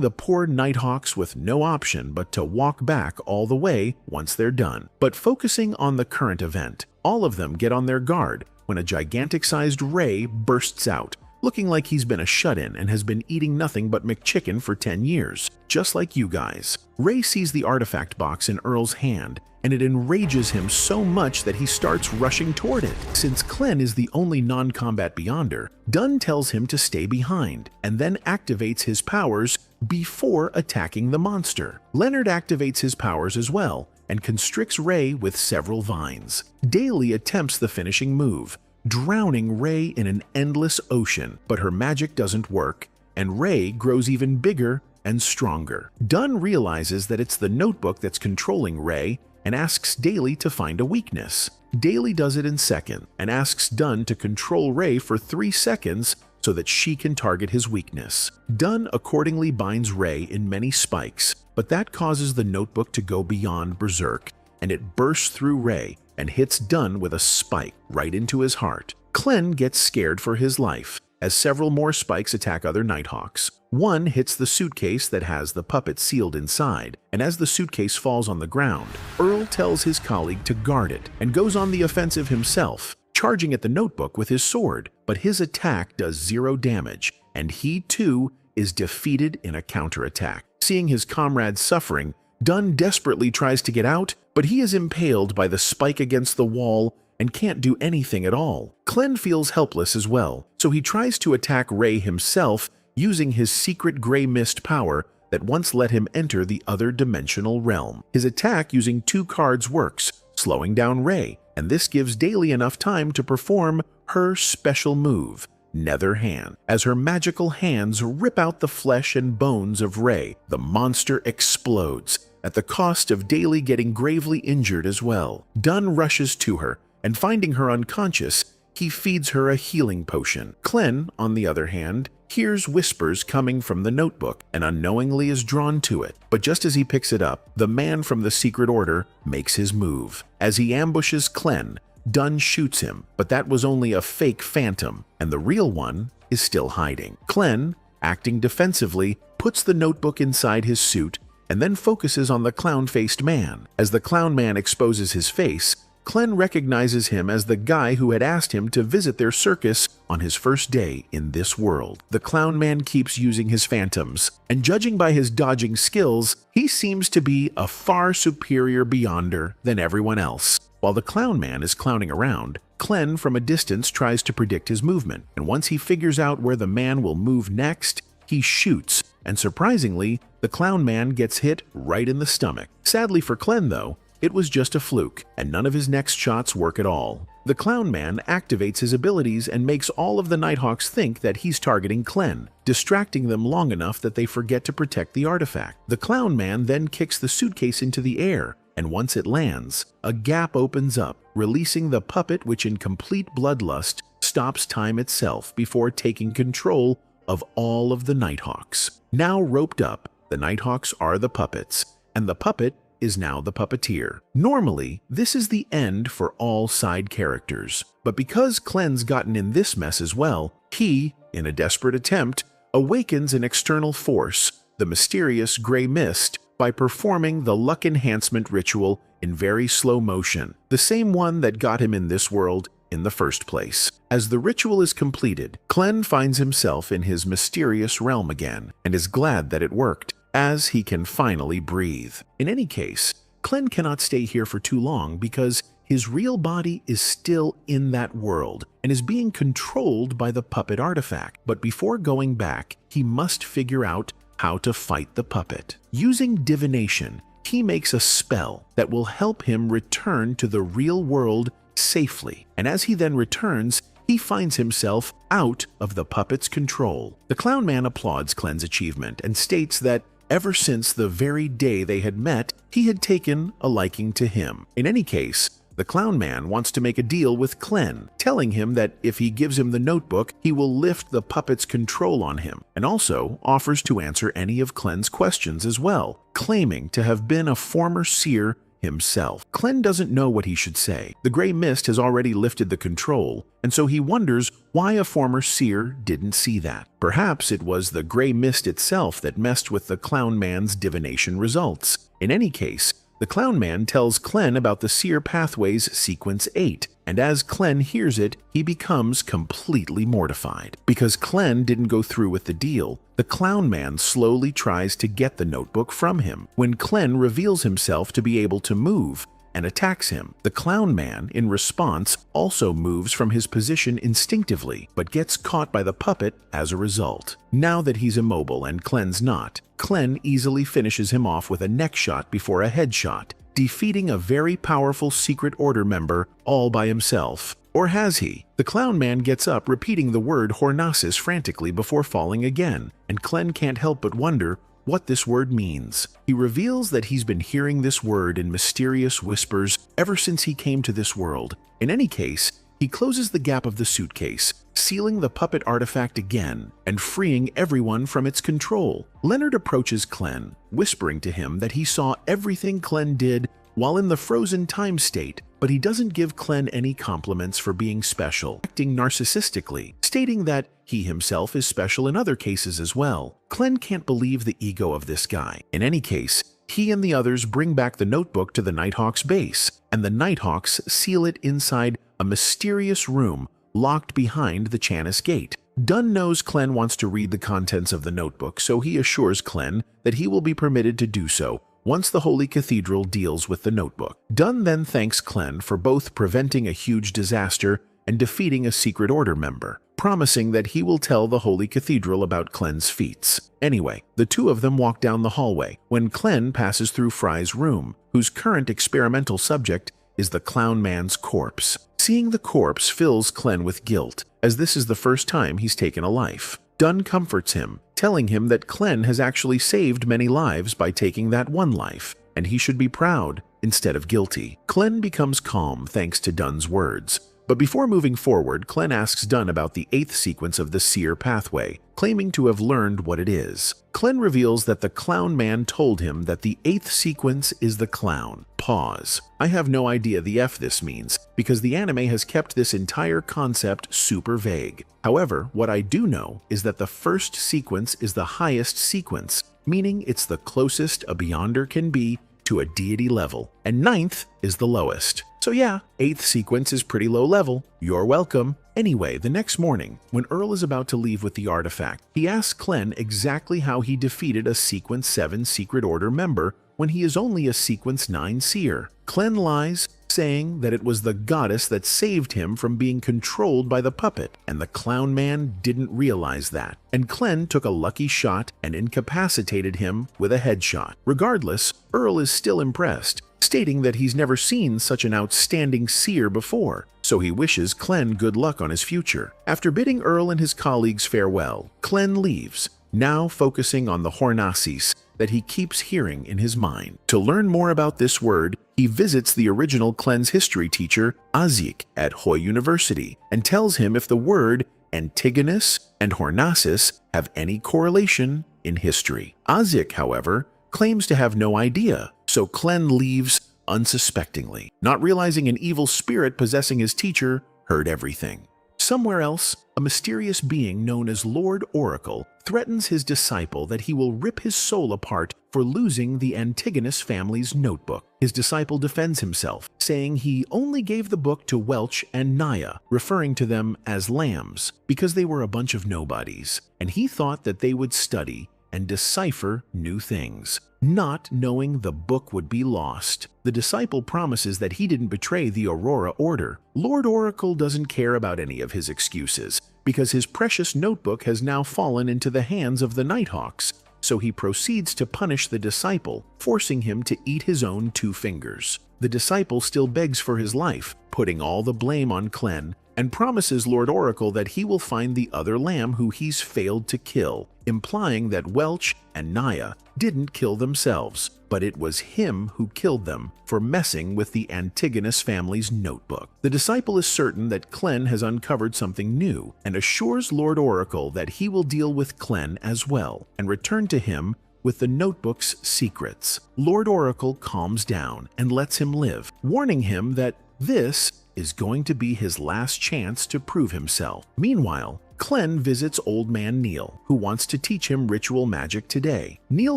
the poor Nighthawks with no option but to walk back all the way once they're done. But focusing on the current event, all of them get on their guard when a gigantic-sized Ray bursts out, looking like he's been a shut-in and has been eating nothing but McChicken for 10 years, just like you guys. Ray sees the artifact box in Earl's hand, and it enrages him so much that he starts rushing toward it. Since Klen is the only non-combat Beyonder, Dunn tells him to stay behind, and then activates his powers before attacking the monster. Leonard activates his powers as well, and constricts Ray with several vines. Daly attempts the finishing move, drowning Ray in an endless ocean, but her magic doesn't work, and Ray grows even bigger and stronger. Dunn realizes that it's the notebook that's controlling Ray and asks Daly to find a weakness. Daly does it in second and asks Dunn to control Ray for 3 seconds so that she can target his weakness. Dunn accordingly binds Ray in many spikes, but that causes the notebook to go beyond berserk, and it bursts through Ray and hits Dunn with a spike right into his heart. Klen gets scared for his life, as several more spikes attack other Nighthawks. One hits the suitcase that has the puppet sealed inside, and as the suitcase falls on the ground, Earl tells his colleague to guard it and goes on the offensive himself, charging at the notebook with his sword. But his attack does 0 damage, and he too is defeated in a counterattack. Seeing his comrades suffering, Dunn desperately tries to get out, but he is impaled by the spike against the wall and can't do anything at all. Klen feels helpless as well, so he tries to attack Ray himself using his secret gray mist power that once let him enter the other dimensional realm. His attack using 2 cards works, slowing down Ray, and this gives Daly enough time to perform her special move, Nether Hand. As her magical hands rip out the flesh and bones of Ray, the monster explodes, at the cost of Daly getting gravely injured as well. Dunn rushes to her, and finding her unconscious, he feeds her a healing potion. Klen, on the other hand, hears whispers coming from the notebook and unknowingly is drawn to it. But just as he picks it up, the man from the Secret Order makes his move. As he ambushes Klen, Dunn shoots him, but that was only a fake phantom, and the real one is still hiding. Klen, acting defensively, puts the notebook inside his suit and then focuses on the clown-faced man. As the clown man exposes his face, Klen recognizes him as the guy who had asked him to visit their circus on his first day in this world. The clown man keeps using his phantoms, and judging by his dodging skills, he seems to be a far superior Beyonder than everyone else. While the clown man is clowning around, Klen from a distance tries to predict his movement, and once he figures out where the man will move next, he shoots, and surprisingly, the clown man gets hit right in the stomach. Sadly for Klen though, it was just a fluke, and none of his next shots work at all. The clown man activates his abilities and makes all of the Nighthawks think that he's targeting Klen, distracting them long enough that they forget to protect the artifact. The clown man then kicks the suitcase into the air, and once it lands, a gap opens up, releasing the puppet which in complete bloodlust stops time itself before taking control of all of the Nighthawks. Now roped up, the Nighthawks are the puppets, and the puppet is now the puppeteer. Normally, this is the end for all side characters, but because Klen's gotten in this mess as well, he, in a desperate attempt, awakens an external force, the mysterious gray mist, by performing the luck enhancement ritual in very slow motion, the same one that got him in this world in the first place. As the ritual is completed, Klen finds himself in his mysterious realm again, and is glad that it worked, as he can finally breathe. In any case, Klen cannot stay here for too long because his real body is still in that world and is being controlled by the puppet artifact. But before going back, he must figure out how to fight the puppet. Using divination, he makes a spell that will help him return to the real world safely. And as he then returns, he finds himself out of the puppet's control. The clown man applauds Clen's achievement and states that ever since the very day they had met, he had taken a liking to him. In any case, the clown man wants to make a deal with Clen, telling him that if he gives him the notebook, he will lift the puppet's control on him, and also offers to answer any of Clen's questions as well, claiming to have been a former seer himself. Clen doesn't know what he should say. The gray mist has already lifted the control, and so he wonders why a former seer didn't see that. Perhaps it was the gray mist itself that messed with the clown man's divination results. In any case, the clown man tells Clen about the seer pathways sequence 8, and as Clen hears it, he becomes completely mortified. Because Clen didn't go through with the deal, the clown man slowly tries to get the notebook from him. When Clen reveals himself to be able to move and attacks him, the clown man, in response, also moves from his position instinctively, but gets caught by the puppet as a result. Now that he's immobile and Clen's not, Clen easily finishes him off with a neck shot before a headshot, defeating a very powerful Secret Order member all by himself. Or has he? The clown man gets up repeating the word Hornasis frantically before falling again, and Clen can't help but wonder what this word means. He reveals that he's been hearing this word in mysterious whispers ever since he came to this world. In any case, he closes the gap of the suitcase, sealing the puppet artifact again and freeing everyone from its control. Leonard approaches Clen, whispering to him that he saw everything Clen did while in the frozen time state, but he doesn't give Clen any compliments for being special, acting narcissistically, stating that he himself is special in other cases as well. Clen can't believe the ego of this guy. In any case, he and the others bring back the notebook to the Nighthawks base, and the Nighthawks seal it inside a mysterious room locked behind the Chanis gate. Dunn knows Clen wants to read the contents of the notebook, so he assures Clen that he will be permitted to do so once the Holy Cathedral deals with the notebook. Dunn then thanks Clen for both preventing a huge disaster and defeating a Secret Order member, promising that he will tell the Holy Cathedral about Clen's feats. Anyway, the two of them walk down the hallway when Clen passes through Fry's room, whose current experimental subject is the clown man's corpse. Seeing the corpse fills Clen with guilt, as this is the first time he's taken a life. Dunn comforts him, telling him that Clen has actually saved many lives by taking that one life, and he should be proud instead of guilty. Clen becomes calm thanks to Dunn's words. But before moving forward, Clen asks Dunn about the 8th sequence of the seer pathway, claiming to have learned what it is. Clen reveals that the clown man told him that the 8th sequence is the clown. Pause. I have no idea the F this means, because the anime has kept this entire concept super vague. However, what I do know is that the first sequence is the highest sequence, meaning it's the closest a Beyonder can be to a deity level, and 9th is the lowest. So yeah, 8th sequence is pretty low level. You're welcome. Anyway, the next morning, when Earl is about to leave with the artifact, he asks Clen exactly how he defeated a Sequence 7 Secret Order member when he is only a Sequence 9 seer. Clen lies, saying that it was the goddess that saved him from being controlled by the puppet, and the clown man didn't realize that. And Clen took a lucky shot and incapacitated him with a headshot. Regardless, Earl is still impressed, stating that he's never seen such an outstanding seer before, so he wishes Clen good luck on his future. After bidding Earl and his colleagues farewell, Clen leaves, now focusing on the Hornasis that he keeps hearing in his mind. To learn more about this word, he visits the original Clen's history teacher, Azik, at Hoy University, and tells him if the word Antigonus and Hornasis have any correlation in history. Azik, however, claims to have no idea, so Clen leaves unsuspectingly, not realizing an evil spirit possessing his teacher heard everything. Somewhere else, a mysterious being known as Lord Oracle threatens his disciple that he will rip his soul apart for losing the Antigonus family's notebook. His disciple defends himself, saying he only gave the book to Welch and Naya, referring to them as lambs, because they were a bunch of nobodies, and he thought that they would study and decipher new things. Not knowing the book would be lost, the disciple promises that he didn't betray the Aurora Order. Lord Oracle doesn't care about any of his excuses, because his precious notebook has now fallen into the hands of the Nighthawks, so he proceeds to punish the disciple, forcing him to eat his own 2 fingers. The disciple still begs for his life, putting all the blame on Klen, and promises Lord Oracle that he will find the other lamb who he's failed to kill, implying that Welch and Naya didn't kill themselves, but it was him who killed them for messing with the Antigonus family's notebook. The disciple is certain that Klen has uncovered something new and assures Lord Oracle that he will deal with Klen as well and return to him with the notebook's secrets. Lord Oracle calms down and lets him live, warning him that this is going to be his last chance to prove himself. Meanwhile, Klen visits Old Man Neil, who wants to teach him ritual magic today. Neil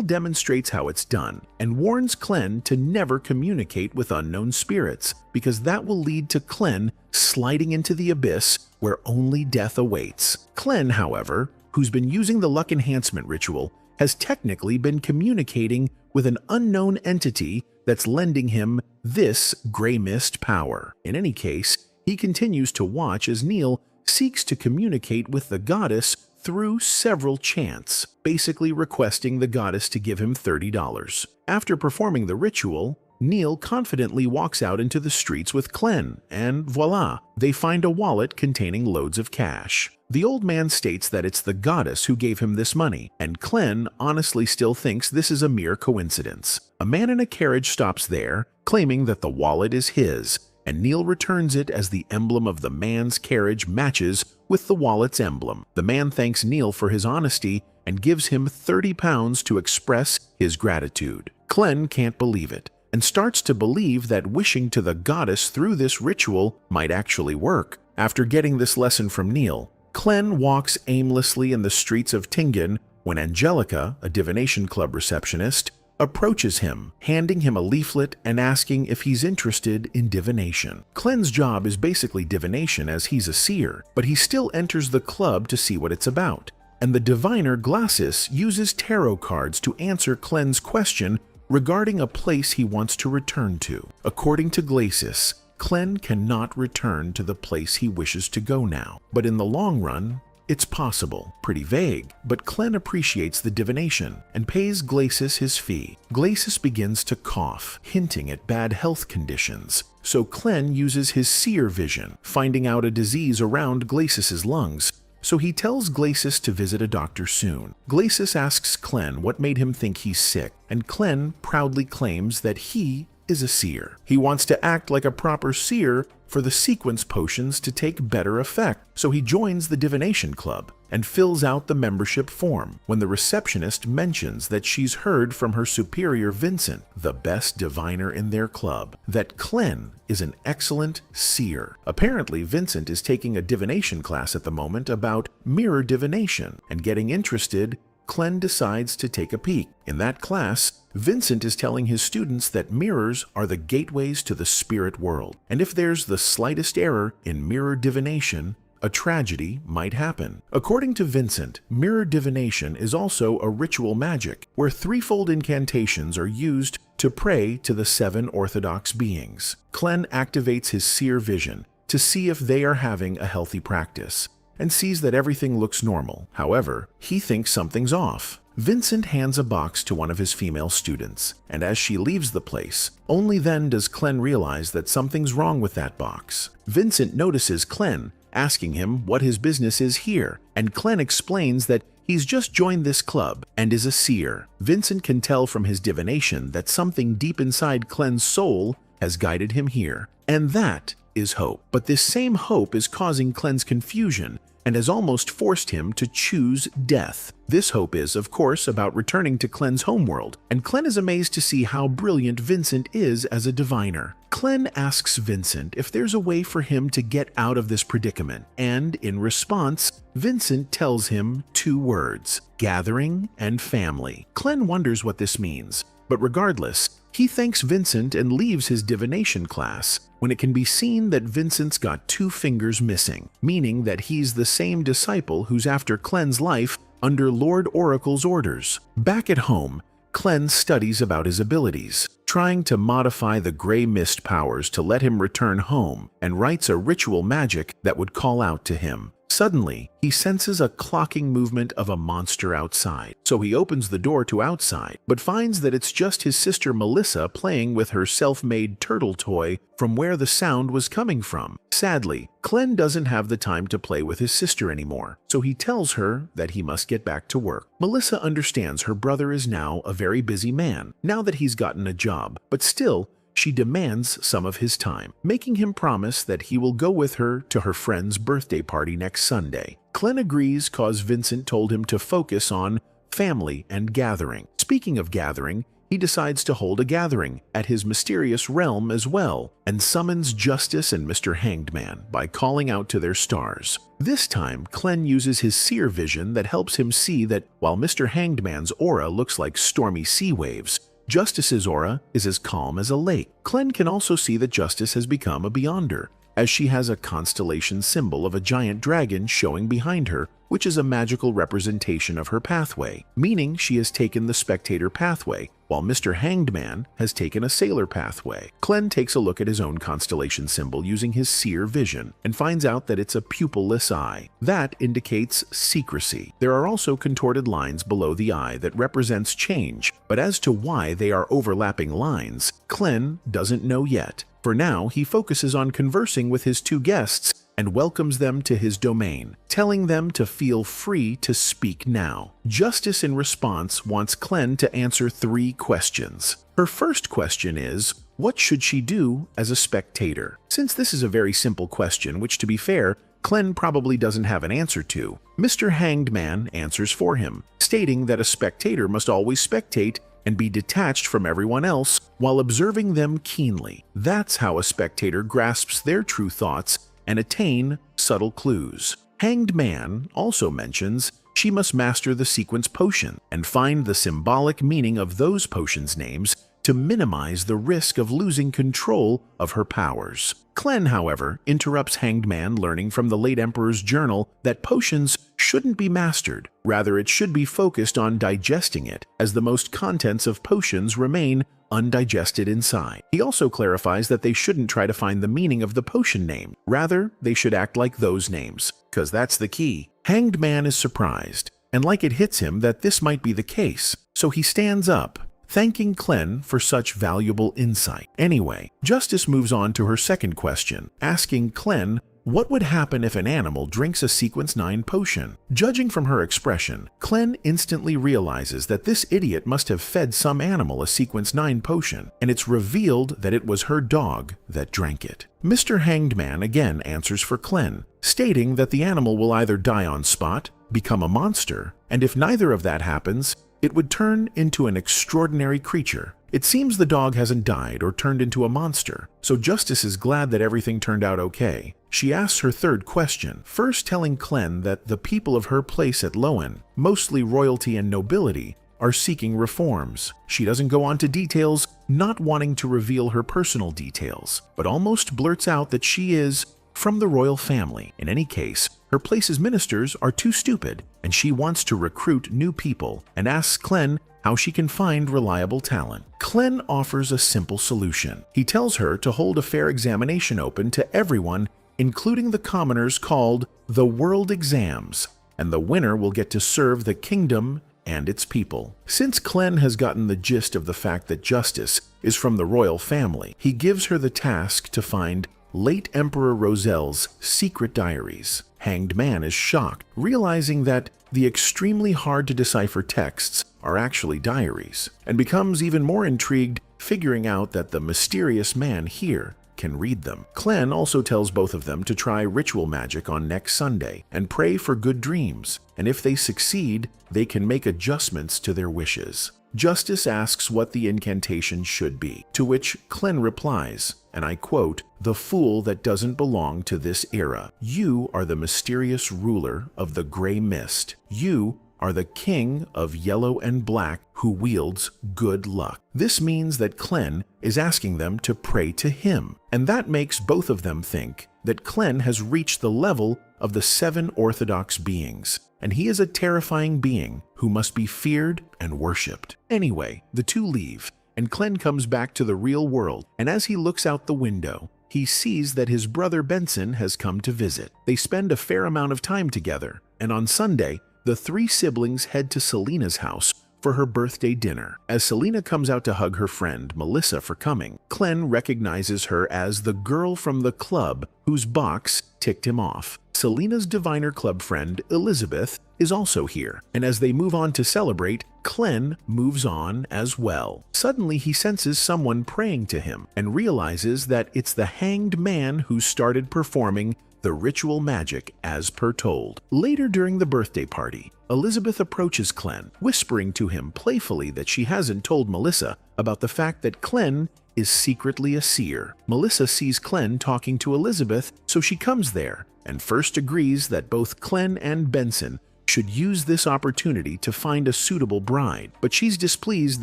demonstrates how it's done and warns Klen to never communicate with unknown spirits, because that will lead to Klen sliding into the abyss where only death awaits. Klen, however, who's been using the luck enhancement ritual, has technically been communicating with an unknown entity that's lending him this gray mist power. In any case, he continues to watch as Neil seeks to communicate with the goddess through several chants, basically requesting the goddess to give him $30. After performing the ritual, Neil confidently walks out into the streets with Klen, and voila, they find a wallet containing loads of cash. The old man states that it's the goddess who gave him this money, and Klen honestly still thinks this is a mere coincidence. A man in a carriage stops there, claiming that the wallet is his, and Neil returns it as the emblem of the man's carriage matches with the wallet's emblem. The man thanks Neil for his honesty and gives him £30 to express his gratitude. Klen can't believe it, and starts to believe that wishing to the goddess through this ritual might actually work. After getting this lesson from Neil, Klen walks aimlessly in the streets of Tingen when Angelica, a divination club receptionist, approaches him, handing him a leaflet and asking if he's interested in divination. Klen's job is basically divination as he's a seer, but he still enters the club to see what it's about. And the diviner Glacis uses tarot cards to answer Klen's question regarding a place he wants to return to. According to Glacis, Klen cannot return to the place he wishes to go now, but in the long run, it's possible. Pretty vague, but Klen appreciates the divination and pays Glacis his fee. Glacis begins to cough, hinting at bad health conditions, so Klen uses his seer vision, finding out a disease around Glacis's lungs, so he tells Glacis to visit a doctor soon. Glacis asks Klen what made him think he's sick, and Klen proudly claims that he is a seer. He wants to act like a proper seer for the sequence potions to take better effect, so he joins the divination club and fills out the membership form when the receptionist mentions that she's heard from her superior Vincent, the best diviner in their club, that Klen is an excellent seer. Apparently, Vincent is taking a divination class at the moment about mirror divination, and getting interested, Klen decides to take a peek. In that class, Vincent is telling his students that mirrors are the gateways to the spirit world, and if there's the slightest error in mirror divination, a tragedy might happen. According to Vincent, mirror divination is also a ritual magic where threefold incantations are used to pray to the 7 orthodox beings. Klen activates his seer vision to see if they are having a healthy practice, and sees that everything looks normal. However, he thinks something's off. Vincent hands a box to one of his female students, and as she leaves the place, only then does Klen realize that something's wrong with that box. Vincent notices Klen, asking him what his business is here, and Klen explains that he's just joined this club and is a seer. Vincent can tell from his divination that something deep inside Klen's soul has guided him here, and that is hope. But this same hope is causing Klen's confusion and has almost forced him to choose death. This hope is, of course, about returning to Klen's homeworld, and Klen is amazed to see how brilliant Vincent is as a diviner. Klen asks Vincent if there's a way for him to get out of this predicament, and in response, Vincent tells him 2 words: gathering and family. Klen wonders what this means, but regardless, he thanks Vincent and leaves his divination class when it can be seen that Vincent's got 2 fingers missing, meaning that he's the same disciple who's after Klen's life under Lord Oracle's orders. Back at home, Clen studies about his abilities, trying to modify the gray mist powers to let him return home, and writes a ritual magic that would call out to him. Suddenly, he senses a clocking movement of a monster outside, so he opens the door to outside, but finds that it's just his sister Melissa playing with her self-made turtle toy from where the sound was coming from. Sadly, Clen doesn't have the time to play with his sister anymore, so he tells her that he must get back to work. Melissa understands her brother is now a very busy man, now that he's gotten a job, but still, she demands some of his time, making him promise that he will go with her to her friend's birthday party next Sunday. Clen agrees cause Vincent told him to focus on family and gathering. Speaking of gathering, he decides to hold a gathering at his mysterious realm as well, and summons Justice and Mr. Hanged Man by calling out to their stars. This time, Clen uses his seer vision that helps him see that while Mr. Hanged Man's aura looks like stormy sea waves, Justice's aura is as calm as a lake. Clen can also see that Justice has become a Beyonder, as she has a constellation symbol of a giant dragon showing behind her, which is a magical representation of her pathway, meaning she has taken the spectator pathway, while Mr. Hanged Man has taken a sailor pathway. Clen takes a look at his own constellation symbol using his seer vision and finds out that it's a pupilless eye. That indicates secrecy. There are also contorted lines below the eye that represents change, but as to why they are overlapping lines, Clen doesn't know yet. For now, he focuses on conversing with his two guests and welcomes them to his domain, telling them to feel free to speak now. Justice, in response, wants Clen to answer 3 questions. Her first question is, what should she do as a spectator? Since this is a very simple question, which to be fair, Clen probably doesn't have an answer to, Mr. Hanged Man answers for him, stating that a spectator must always spectate and be detached from everyone else while observing them keenly. That's how a spectator grasps their true thoughts and attain subtle clues. Hanged Man also mentions she must master the sequence potion and find the symbolic meaning of those potions' names to minimize the risk of losing control of her powers. Clen, however, interrupts Hanged Man, learning from the late Emperor's journal that potions shouldn't be mastered. Rather, it should be focused on digesting it, as the most contents of potions remain undigested inside. He also clarifies that they shouldn't try to find the meaning of the potion name. Rather, they should act like those names, because that's the key. Hanged Man is surprised, and like it hits him that this might be the case, so he stands up, thanking Clen for such valuable insight. Anyway, Justice moves on to her second question, asking Clen what would happen if an animal drinks a Sequence 9 potion. Judging from her expression, Clen instantly realizes that this idiot must have fed some animal a Sequence 9 potion, and it's revealed that it was her dog that drank it. Mr. Hanged Man again answers for Clen, stating that the animal will either die on spot, become a monster, and if neither of that happens, it would turn into an extraordinary creature. It seems the dog hasn't died or turned into a monster, so Justice is glad that everything turned out okay. She asks her third question, first telling Clen that the people of her place at Lowen, mostly royalty and nobility, are seeking reforms. She doesn't go on to details, not wanting to reveal her personal details, but almost blurts out that she is from the royal family. In any case, her place's ministers are too stupid, and she wants to recruit new people and asks Clen how she can find reliable talent. Clen offers a simple solution. He tells her to hold a fair examination open to everyone, including the commoners, called the World Exams, and the winner will get to serve the kingdom and its people. Since Clen has gotten the gist of the fact that Justice is from the royal family, he gives her the task to find late Emperor Rosel's secret diaries. Hanged Man is shocked, realizing that the extremely hard to decipher texts are actually diaries, and becomes even more intrigued, figuring out that the mysterious man here can read them. Clen also tells both of them to try ritual magic on next Sunday and pray for good dreams, and if they succeed, they can make adjustments to their wishes. Justice asks what the incantation should be, to which Clen replies, and I quote, "The fool that doesn't belong to this era. You are the mysterious ruler of the gray mist. You are the king of yellow and black who wields good luck." This means that Clen is asking them to pray to him, and that makes both of them think that Clen has reached the level of the 7 orthodox beings. and he is a terrifying being who must be feared and worshipped. Anyway, the two leave, and Clen comes back to the real world, and as he looks out the window, he sees that his brother Benson has come to visit. They spend a fair amount of time together, and on Sunday, the three siblings head to Selena's house for her birthday dinner. As Selena comes out to hug her friend Melissa for coming, Clen recognizes her as the girl from the club whose box ticked him off. Selena's Diviner Club friend Elizabeth is also here, and as they move on to celebrate, Clen moves on as well. Suddenly he senses someone praying to him and realizes that it's the hanged man who started performing the ritual magic as per told. Later during the birthday party, Elizabeth approaches Clen, whispering to him playfully that she hasn't told Melissa about the fact that Clen is secretly a seer. Melissa sees Clen talking to Elizabeth, so she comes there and first agrees that both Clen and Benson should use this opportunity to find a suitable bride, but she's displeased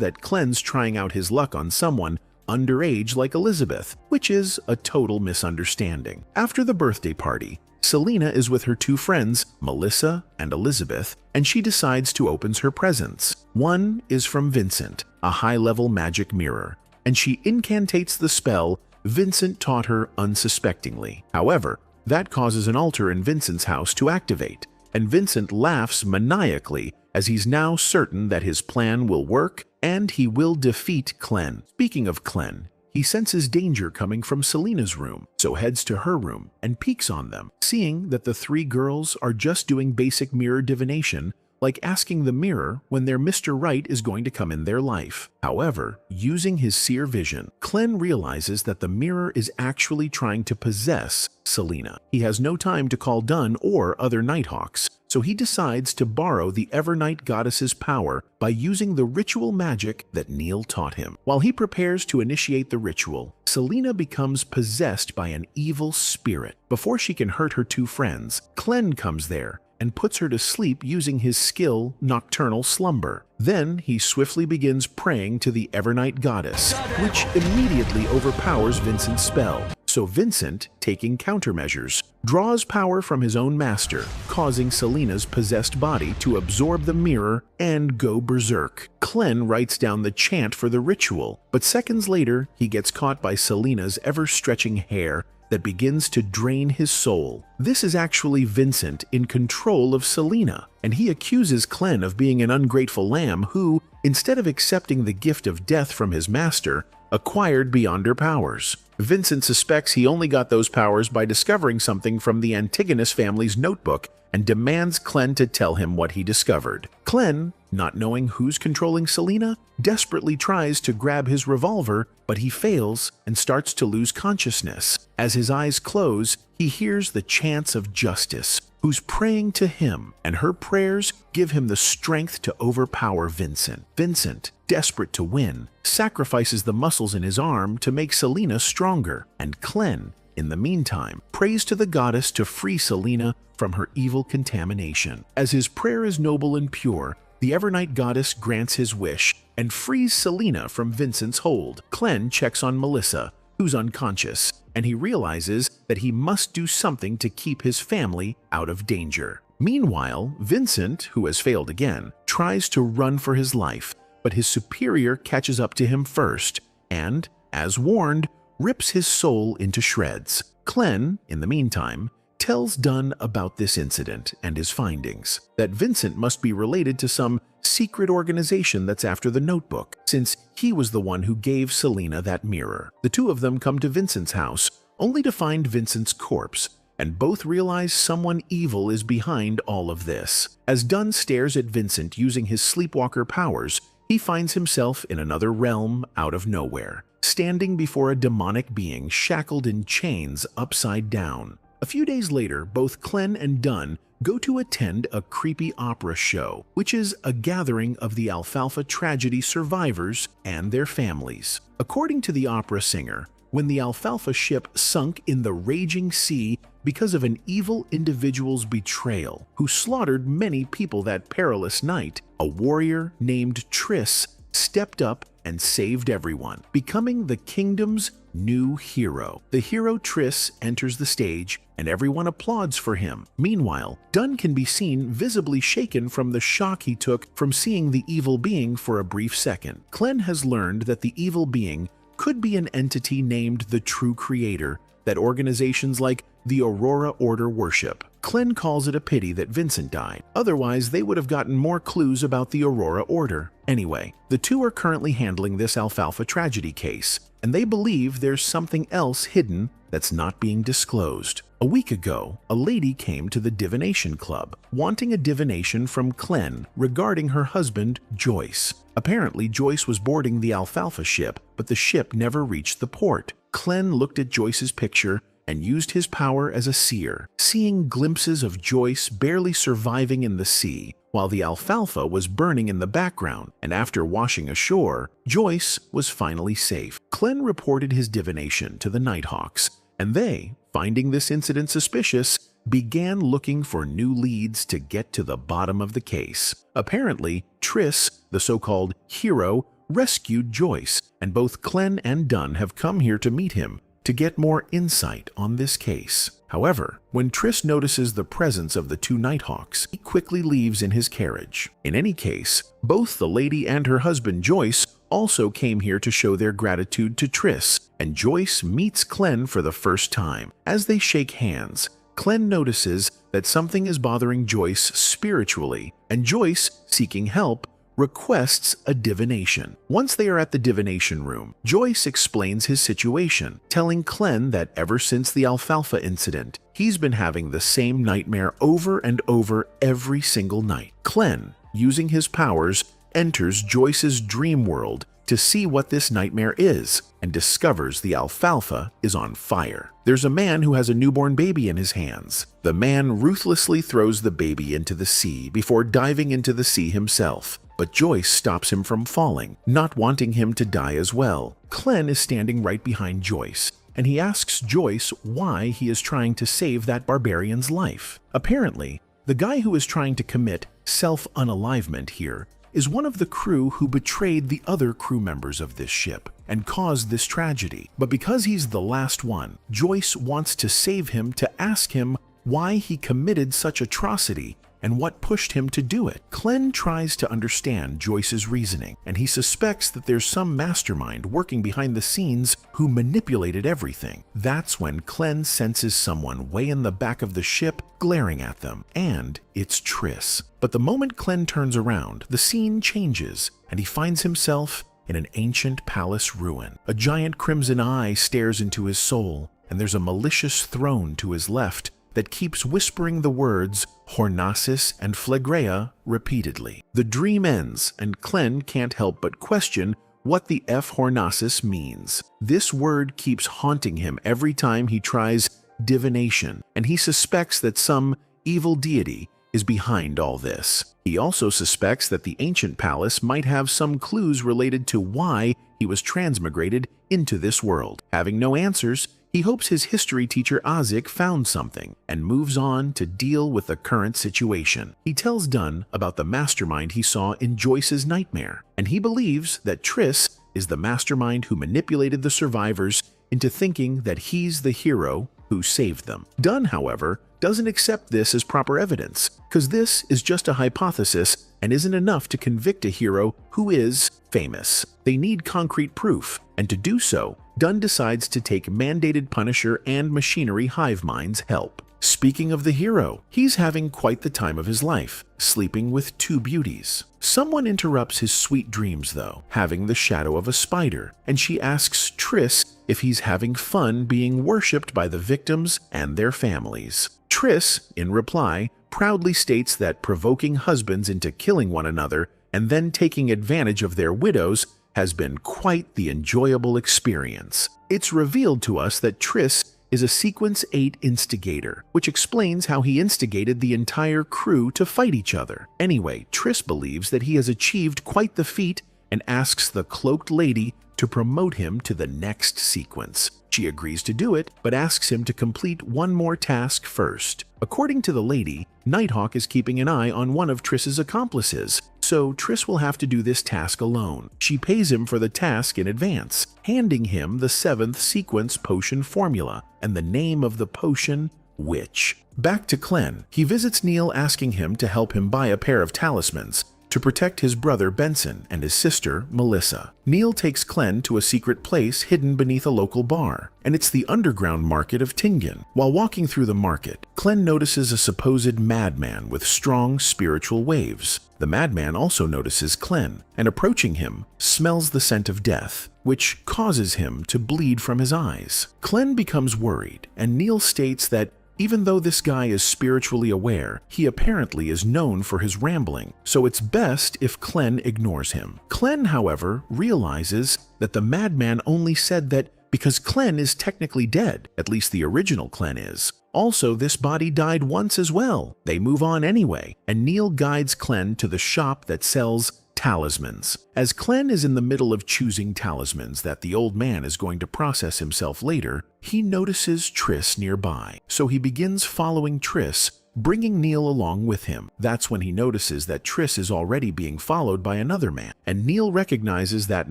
that Clen's trying out his luck on someone underage like Elizabeth, which is a total misunderstanding. After the birthday party, Selena is with her two friends, Melissa and Elizabeth, and she decides to open her presents. One is from Vincent, a high-level magic mirror, and she incantates the spell Vincent taught her unsuspectingly. However, that causes an altar in Vincent's house to activate, and Vincent laughs maniacally as he's now certain that his plan will work and he will defeat Clen. Speaking of Clen, he senses danger coming from Selena's room, so heads to her room and peeks on them, seeing that the three girls are just doing basic mirror divination, like asking the mirror when their Mr. Right is going to come in their life. However, using his seer vision, Clen realizes that the mirror is actually trying to possess Selena. He has no time to call Dunn or other Nighthawks, so he decides to borrow the Evernight Goddess's power by using the ritual magic that Neil taught him. While he prepares to initiate the ritual, Selena becomes possessed by an evil spirit. Before she can hurt her two friends, Clen comes there and puts her to sleep using his skill Nocturnal Slumber. Then he swiftly begins praying to the Evernight Goddess, which immediately overpowers Vincent's spell. So Vincent, taking countermeasures, draws power from his own master, causing Selena's possessed body to absorb the mirror and go berserk. Clen writes down the chant for the ritual, but seconds later he gets caught by Selena's ever-stretching hair that begins to drain his soul. This is actually Vincent in control of Selena, and he accuses Clen of being an ungrateful lamb who, instead of accepting the gift of death from his master, acquired Beyonder powers. Vincent suspects he only got those powers by discovering something from the Antigonus family's notebook and demands Clen to tell him what he discovered. Clen, not knowing who's controlling Selena, desperately tries to grab his revolver, but he fails and starts to lose consciousness. As his eyes close, he hears the chants of Justice, who's praying to him, and her prayers give him the strength to overpower Vincent. Vincent, desperate to win, sacrifices the muscles in his arm to make Selena stronger, and Clen, in the meantime, prays to the goddess to free Selena from her evil contamination. As his prayer is noble and pure, the Evernight Goddess grants his wish and frees Selena from Vincent's hold. Clen checks on Melissa, who's unconscious, and he realizes that he must do something to keep his family out of danger. Meanwhile, Vincent, who has failed again, tries to run for his life, but his superior catches up to him first and, as warned, rips his soul into shreds. Clen, in the meantime, tells Dunn about this incident and his findings, that Vincent must be related to some secret organization that's after the notebook, since he was the one who gave Selena that mirror. The two of them come to Vincent's house, only to find Vincent's corpse, and both realize someone evil is behind all of this. As Dunn stares at Vincent using his sleepwalker powers, he finds himself in another realm out of nowhere, standing before a demonic being shackled in chains upside down. A few days later, both Clen and Dunn go to attend a creepy opera show, which is a gathering of the Alfalfa tragedy survivors and their families. According to the opera singer, when the Alfalfa ship sunk in the raging sea because of an evil individual's betrayal, who slaughtered many people that perilous night, a warrior named Triss stepped up and saved everyone, becoming the kingdom's new hero. The hero Triss enters the stage, and everyone applauds for him. Meanwhile, Dunn can be seen visibly shaken from the shock he took from seeing the evil being for a brief second. Clen has learned that the evil being could be an entity named the True Creator that organizations like the Aurora Order worship. Clen calls it a pity that Vincent died. Otherwise, they would have gotten more clues about the Aurora Order. Anyway, the two are currently handling this alfalfa tragedy case, and they believe there's something else hidden that's not being disclosed. A week ago, a lady came to the divination club, wanting a divination from Clen regarding her husband, Joyce. Apparently, Joyce was boarding the alfalfa ship, but the ship never reached the port. Clen looked at Joyce's picture and used his power as a seer, seeing glimpses of Joyce barely surviving in the sea, while the alfalfa was burning in the background, and after washing ashore, Joyce was finally safe. Clen reported his divination to the Nighthawks, and they, finding this incident suspicious, began looking for new leads to get to the bottom of the case. Apparently, Triss, the so-called hero, rescued Joyce, and both Clen and Dunn have come here to meet him to get more insight on this case. However, when Triss notices the presence of the two Nighthawks, he quickly leaves in his carriage. In any case, both the lady and her husband Joyce also came here to show their gratitude to Triss, and Joyce meets Clen for the first time. As they shake hands, Clen notices that something is bothering Joyce spiritually, and Joyce, seeking help, requests a divination. Once they are at the divination room, Joyce explains his situation, telling Clen that ever since the alfalfa incident, he's been having the same nightmare over and over every single night. Clen, using his powers, enters Joyce's dream world to see what this nightmare is, and discovers the alfalfa is on fire. There's a man who has a newborn baby in his hands. The man ruthlessly throws the baby into the sea before diving into the sea himself, but Joyce stops him from falling, not wanting him to die as well. Clen is standing right behind Joyce, and he asks Joyce why he is trying to save that barbarian's life. Apparently, the guy who is trying to commit self-unalivement here is one of the crew who betrayed the other crew members of this ship and caused this tragedy. But because he's the last one, Joyce wants to save him to ask him why he committed such atrocity and what pushed him to do it. Clen tries to understand Joyce's reasoning, and he suspects that there's some mastermind working behind the scenes who manipulated everything. That's when Clen senses someone way in the back of the ship glaring at them, and it's Triss. But the moment Clen turns around, the scene changes, and he finds himself in an ancient palace ruin. A giant crimson eye stares into his soul, and there's a malicious throne to his left that keeps whispering the words Hornasis and Phlegrea repeatedly. The dream ends, and Clen can't help but question what the F Hornasis means. This word keeps haunting him every time he tries divination, and he suspects that some evil deity is behind all this. He also suspects that the ancient palace might have some clues related to why he was transmigrated into this world. Having no answers, he hopes his history teacher Azik found something and moves on to deal with the current situation. He tells Dunn about the mastermind he saw in Joyce's nightmare, and he believes that Triss is the mastermind who manipulated the survivors into thinking that he's the hero who saved them. Dunn, however, doesn't accept this as proper evidence, because this is just a hypothesis and isn't enough to convict a hero who is famous. They need concrete proof, and to do so, Dunn decides to take mandated Punisher and Machinery Hivemind's help. Speaking of the hero, he's having quite the time of his life, sleeping with two beauties. Someone interrupts his sweet dreams though, having the shadow of a spider, and she asks Triss if he's having fun being worshipped by the victims and their families. Triss, in reply, proudly states that provoking husbands into killing one another and then taking advantage of their widows has been quite the enjoyable experience. It's revealed to us that Triss is a Sequence 8 instigator, which explains how he instigated the entire crew to fight each other. Anyway, Triss believes that he has achieved quite the feat and asks the cloaked lady to promote him to the next sequence. She agrees to do it, but asks him to complete one more task first. According to the lady, Nighthawk is keeping an eye on one of Triss's accomplices, so Triss will have to do this task alone. She pays him for the task in advance, handing him the 7th sequence potion formula and the name of the potion, Witch. Back to Clen. He visits Neil asking him to help him buy a pair of talismans to protect his brother Benson and his sister Melissa. Neil takes Clen to a secret place hidden beneath a local bar, and it's the underground market of Tingen. While walking through the market, Clen notices a supposed madman with strong spiritual waves. The madman also notices Clen, and approaching him, smells the scent of death, which causes him to bleed from his eyes. Clen becomes worried, and Neil states that even though this guy is spiritually aware, he apparently is known for his rambling, so it's best if Clen ignores him. Clen, however, realizes that the madman only said that because Clen is technically dead, at least the original Clen is. Also, this body died once as well. They move on anyway, and Neil guides Clen to the shop that sells talismans. As Clen is in the middle of choosing talismans that the old man is going to process himself later, he notices Triss nearby, so he begins following Triss, bringing Neil along with him. That's when he notices that Triss is already being followed by another man, and Neil recognizes that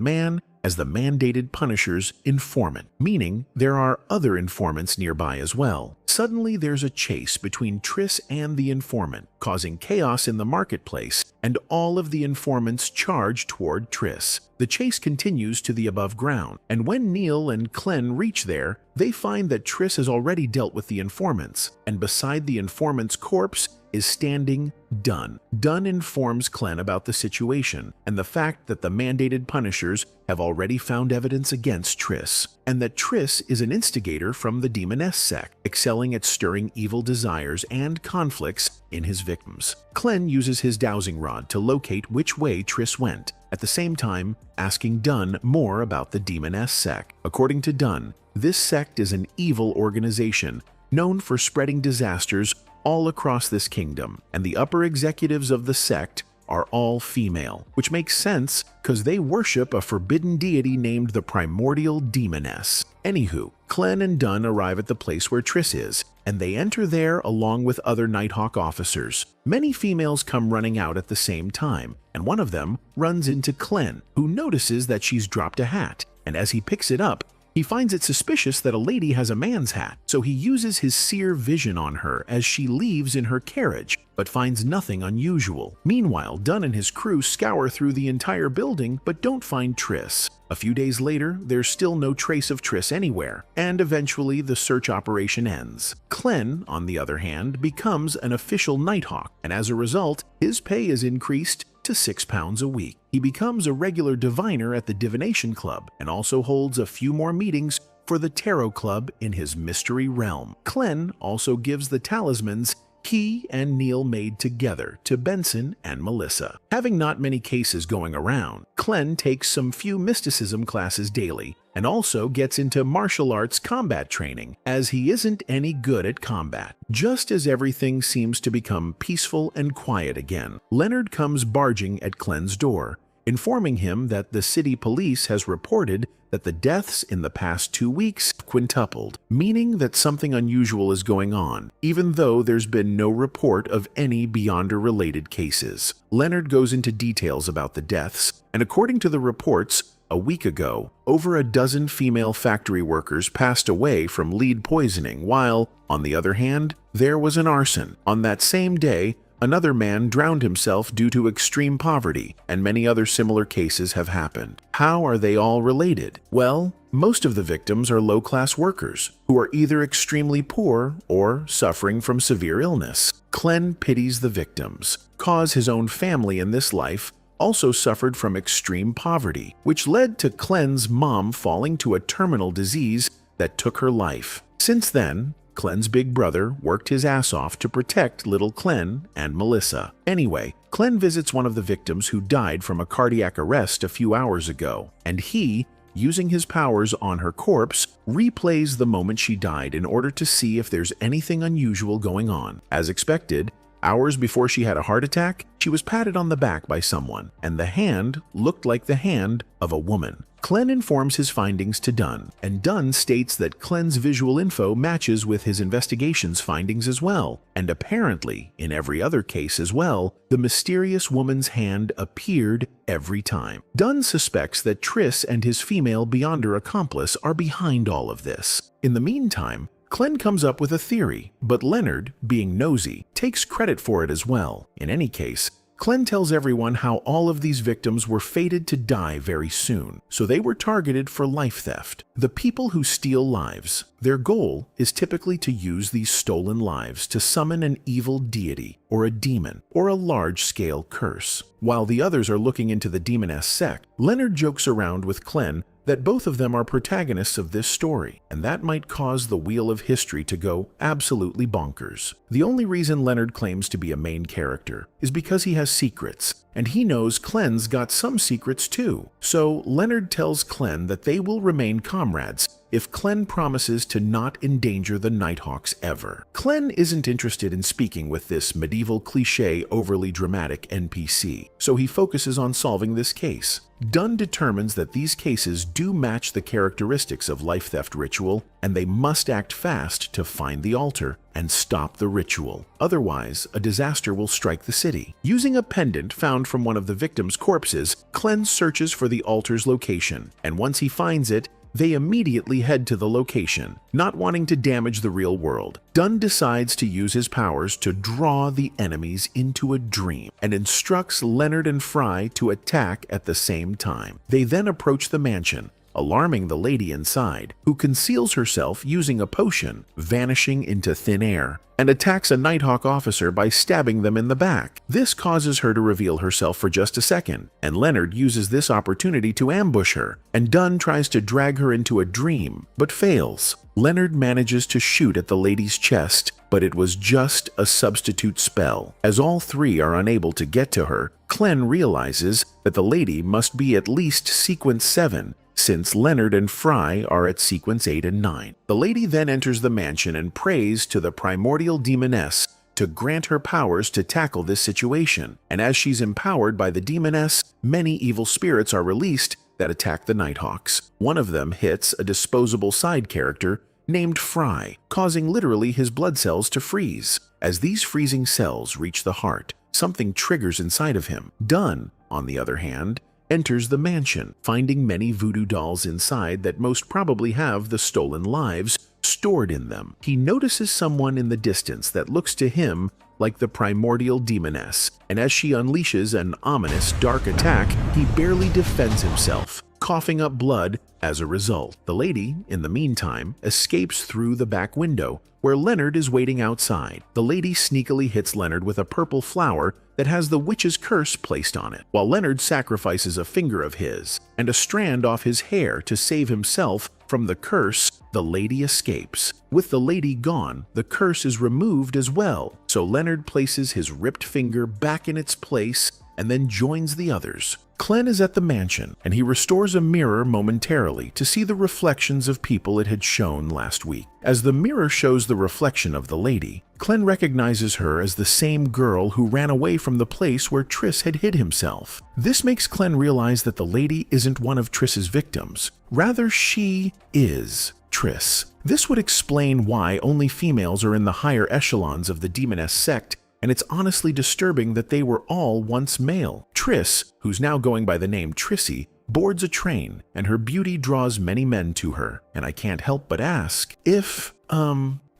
man as the mandated Punisher's informant, meaning there are other informants nearby as well. Suddenly, there's a chase between Triss and the informant, causing chaos in the marketplace, and all of the informants charge toward Triss. The chase continues to the above ground, and when Neil and Clen reach there, they find that Triss has already dealt with the informants, and beside the informant's corpse is standing Dunn. Dunn informs Clen about the situation and the fact that the mandated Punishers have already found evidence against Triss, and that Triss is an instigator from the Demoness sect, excelling at stirring evil desires and conflicts in his victims. Clen uses his dowsing rod to locate which way Triss went, at the same time asking Dunn more about the Demoness sect. According to Dunn, this sect is an evil organization known for spreading disasters all across this kingdom, and the upper executives of the sect are all female, which makes sense because they worship a forbidden deity named the Primordial Demoness. Anywho, Clen and Dunn arrive at the place where Triss is, and they enter there along with other Nighthawk officers. Many females come running out at the same time, and one of them runs into Clen, who notices that she's dropped a hat, and as he picks it up, he finds it suspicious that a lady has a man's hat, so he uses his seer vision on her as she leaves in her carriage, but finds nothing unusual. Meanwhile, Dunn and his crew scour through the entire building but don't find Triss. A few days later, there's still no trace of Triss anywhere, and eventually the search operation ends. Clen, on the other hand, becomes an official Nighthawk, and as a result, his pay is increased to £6 a week. He becomes a regular diviner at the Divination Club and also holds a few more meetings for the Tarot Club in his mystery realm. Clen also gives the talismans he and Neil made together to Benson and Melissa. Having not many cases going around, Clen takes some few mysticism classes daily and also gets into martial arts combat training, as he isn't any good at combat. Just as everything seems to become peaceful and quiet again, Leonard comes barging at Clen's door, informing him that the city police has reported that the deaths in the past 2 weeks quintupled, meaning that something unusual is going on, even though there's been no report of any Beyonder-related cases. Leonard goes into details about the deaths, and according to the reports, a week ago, over a dozen female factory workers passed away from lead poisoning, while, on the other hand, there was an arson. On that same day, another man drowned himself due to extreme poverty, and many other similar cases have happened. How are they all related? Well, most of the victims are low-class workers, who are either extremely poor or suffering from severe illness. Clen pities the victims, cause his own family in this life also suffered from extreme poverty, which led to Clen's mom falling to a terminal disease that took her life. Since then, Clen's big brother worked his ass off to protect little Clen and Melissa. Anyway, Clen visits one of the victims who died from a cardiac arrest a few hours ago, and he, using his powers on her corpse, replays the moment she died in order to see if there's anything unusual going on. As expected, Hours before she had a heart attack, she was patted on the back by someone, and the hand looked like the hand of a woman. Clen informs his findings to Dunn, and Dunn states that Clen's visual info matches with his investigation's findings as well, and apparently, in every other case as well, the mysterious woman's hand appeared every time. Dunn suspects that Triss and his female Beyonder accomplice are behind all of this. In the meantime, Clen comes up with a theory, but Leonard, being nosy, takes credit for it as well. In any case, Clen tells everyone how all of these victims were fated to die very soon, so they were targeted for life theft. The people who steal lives, their goal is typically to use these stolen lives to summon an evil deity, or a demon, or a large-scale curse. While the others are looking into the demoness sect, Leonard jokes around with Clen that both of them are protagonists of this story, and that might cause the wheel of history to go absolutely bonkers. The only reason Leonard claims to be a main character is because he has secrets, and he knows Clen's got some secrets too. So Leonard tells Clen that they will remain comrades if Clen promises to not endanger the Nighthawks ever. Clen isn't interested in speaking with this medieval cliché overly dramatic NPC, so he focuses on solving this case. Dunn determines that these cases do match the characteristics of life theft ritual, and they must act fast to find the altar and stop the ritual. Otherwise, a disaster will strike the city. Using a pendant found from one of the victims' corpses, Clen searches for the altar's location, and once he finds it, they immediately head to the location, not wanting to damage the real world. Dunn decides to use his powers to draw the enemies into a dream and instructs Leonard and Fry to attack at the same time. They then approach the mansion, alarming the lady inside, who conceals herself using a potion, vanishing into thin air, and attacks a Nighthawk officer by stabbing them in the back. This causes her to reveal herself for just a second, and Leonard uses this opportunity to ambush her, and Dunn tries to drag her into a dream, but fails. Leonard manages to shoot at the lady's chest, but it was just a substitute spell. As all three are unable to get to her, Clen realizes that the lady must be at least sequence 7, since Leonard and Fry are at sequence 8 and 9. The lady then enters the mansion and prays to the primordial demoness to grant her powers to tackle this situation, and as she's empowered by the demoness, many evil spirits are released that attack the Nighthawks. One of them hits a disposable side character named Fry, causing literally his blood cells to freeze. As these freezing cells reach the heart, something triggers inside of him. Dunn, on the other hand, enters the mansion, finding many voodoo dolls inside that most probably have the stolen lives stored in them. He notices someone in the distance that looks to him like the primordial demoness, and as she unleashes an ominous dark attack, he barely defends himself, coughing up blood as a result. The lady, in the meantime, escapes through the back window, where Leonard is waiting outside. The lady sneakily hits Leonard with a purple flower that has the witch's curse placed on it, while Leonard sacrifices a finger of his and a strand off his hair to save himself from the curse. The lady escapes. With the lady gone, the curse is removed as well, so Leonard places his ripped finger back in its place and then joins the others. Clen is at the mansion, and he restores a mirror momentarily to see the reflections of people it had shown last week. As the mirror shows the reflection of the lady, Clen recognizes her as the same girl who ran away from the place where Triss had hid himself. This makes Clen realize that the lady isn't one of Triss's victims. Rather, she is Triss. This would explain why only females are in the higher echelons of the demoness sect, and it's honestly disturbing that they were all once male. Triss, who's now going by the name Trissy, boards a train, and her beauty draws many men to her, and I can't help but ask if,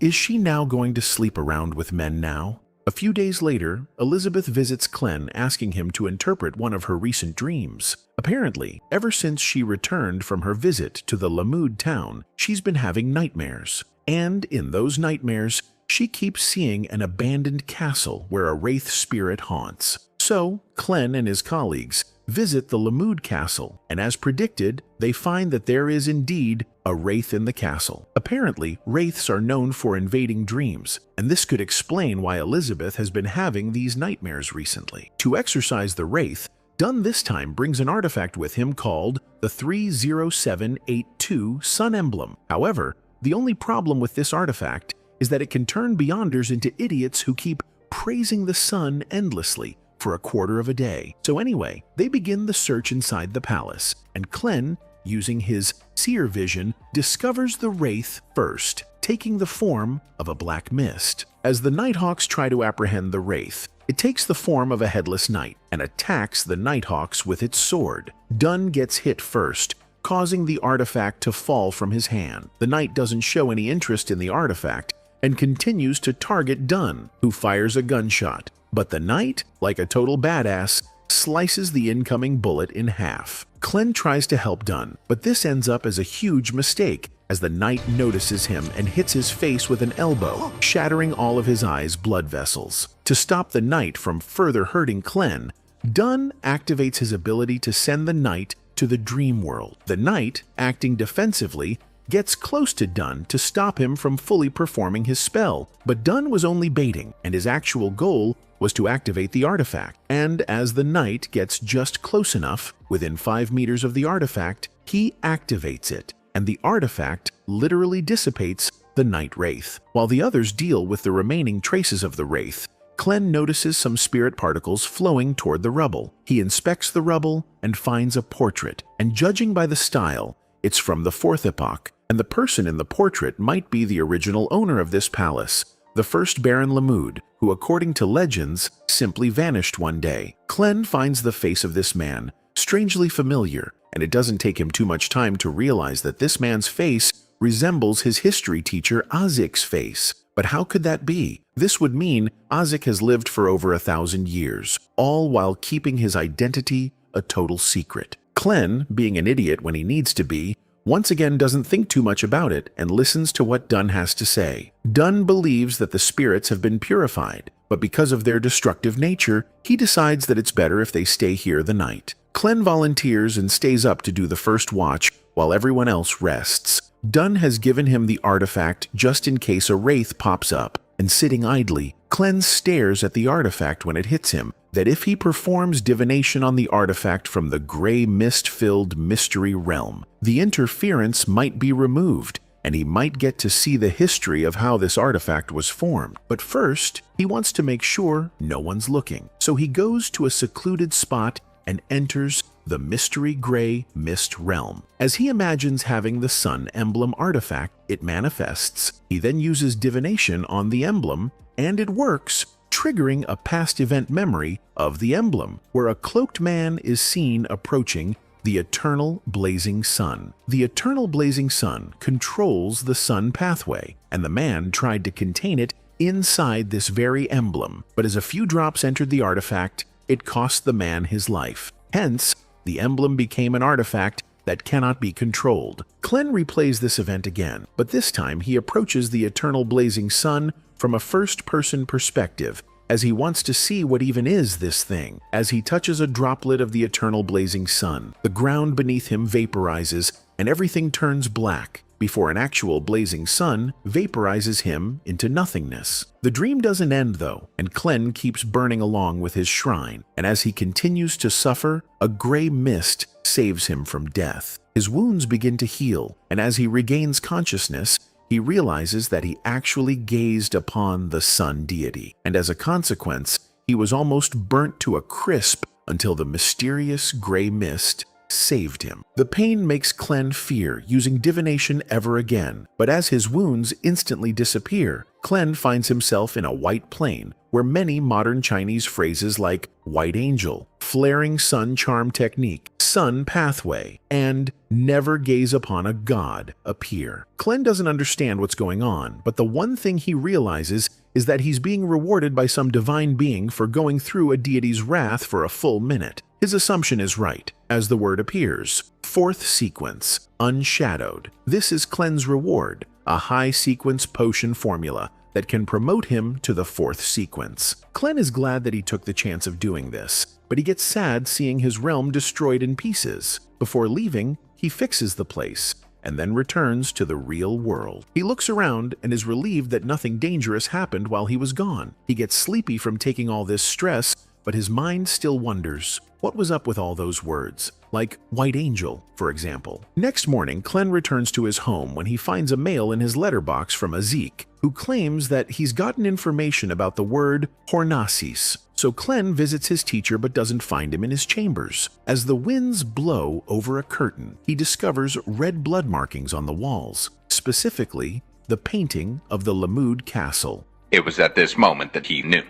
is she now going to sleep around with men now? A few days later, Elizabeth visits Clen asking him to interpret one of her recent dreams. Apparently, ever since she returned from her visit to the Lamood town, she's been having nightmares. And in those nightmares, she keeps seeing an abandoned castle where a wraith spirit haunts. So, Clen and his colleagues visit the Lamood castle, and as predicted, they find that there is indeed a wraith in the castle. Apparently, wraiths are known for invading dreams, and this could explain why Elizabeth has been having these nightmares recently. To exorcise the wraith, Dunn this time brings an artifact with him called the 30782 Sun Emblem. However, the only problem with this artifact is that it can turn Beyonders into idiots who keep praising the sun endlessly for a quarter of a day. So anyway, they begin the search inside the palace, and Klen, using his seer vision, discovers the wraith first, taking the form of a black mist. As the Nighthawks try to apprehend the wraith, it takes the form of a headless knight and attacks the Nighthawks with its sword. Dun gets hit first, causing the artifact to fall from his hand. The knight doesn't show any interest in the artifact and continues to target Dun, who fires a gunshot. But the knight, like a total badass, slices the incoming bullet in half. Klen tries to help Dun, but this ends up as a huge mistake as the knight notices him and hits his face with an elbow, shattering all of his eyes' blood vessels. To stop the knight from further hurting Klen, Dun activates his ability to send the knight to the dream world. The knight, acting defensively, gets close to Dun to stop him from fully performing his spell, but Dun was only baiting, and his actual goal was to activate the artifact. And as the knight gets just close enough, within 5 meters of the artifact, he activates it, and the artifact literally dissipates the Night Wraith. While the others deal with the remaining traces of the Wraith, Klen notices some spirit particles flowing toward the rubble. He inspects the rubble and finds a portrait, and judging by the style, it's from the 4th epoch, and the person in the portrait might be the original owner of this palace, the first Baron Lamud, who according to legends simply vanished one day. Klen finds the face of this man strangely familiar, and it doesn't take him too much time to realize that this man's face resembles his history teacher Azik's face. But how could that be? This would mean Azik has lived for over 1,000 years, all while keeping his identity a total secret. Klen, being an idiot when he needs to be, once again doesn't think too much about it and listens to what Dun has to say. Dun believes that the spirits have been purified, but because of their destructive nature, he decides that it's better if they stay here the night. Klen volunteers and stays up to do the first watch while everyone else rests. Dun has given him the artifact just in case a wraith pops up, and sitting idly, Klen stares at the artifact when it hits him, that if he performs divination on the artifact from the gray mist-filled mystery realm, the interference might be removed, and he might get to see the history of how this artifact was formed. But first, he wants to make sure no one's looking, so he goes to a secluded spot and enters the mystery gray mist realm. As he imagines having the sun emblem artifact, it manifests. He then uses divination on the emblem, and it works, triggering a past event memory of the emblem, where a cloaked man is seen approaching the eternal blazing sun. The eternal blazing sun controls the sun pathway, and the man tried to contain it inside this very emblem, but as a few drops entered the artifact, it cost the man his life. Hence, the emblem became an artifact that cannot be controlled. Klen replays this event again, but this time he approaches the eternal blazing sun from a first-person perspective, as he wants to see what even is this thing. As he touches a droplet of the eternal blazing sun, the ground beneath him vaporizes and everything turns black, before an actual blazing sun vaporizes him into nothingness. The dream doesn't end though, and Klen keeps burning along with his shrine, and as he continues to suffer, a gray mist saves him from death. His wounds begin to heal, and as he regains consciousness, he realizes that he actually gazed upon the sun deity, and as a consequence, he was almost burnt to a crisp until the mysterious gray mist saved him. The pain makes Klen fear using divination ever again, but as his wounds instantly disappear, Klen finds himself in a white plain where many modern Chinese phrases like white angel, flaring sun charm technique, sun pathway, and never gaze upon a god appear. Klen doesn't understand what's going on, but the one thing he realizes is that he's being rewarded by some divine being for going through a deity's wrath for a full minute. His assumption is right, as the word appears. 4th sequence, unshadowed. This is Klen's reward, a high sequence potion formula that can promote him to the 4th sequence. Klen is glad that he took the chance of doing this, but he gets sad seeing his realm destroyed in pieces. Before leaving, he fixes the place, and then returns to the real world. He looks around and is relieved that nothing dangerous happened while he was gone. He gets sleepy from taking all this stress, but his mind still wonders what was up with all those words, like White Angel, for example. Next morning, Clen returns to his home when he finds a mail in his letterbox from Azik, who claims that he's gotten information about the word hornasis. So Clen visits his teacher but doesn't find him in his chambers. As the winds blow over a curtain, he discovers red blood markings on the walls, specifically the painting of the Lamud castle. It was at this moment that he knew.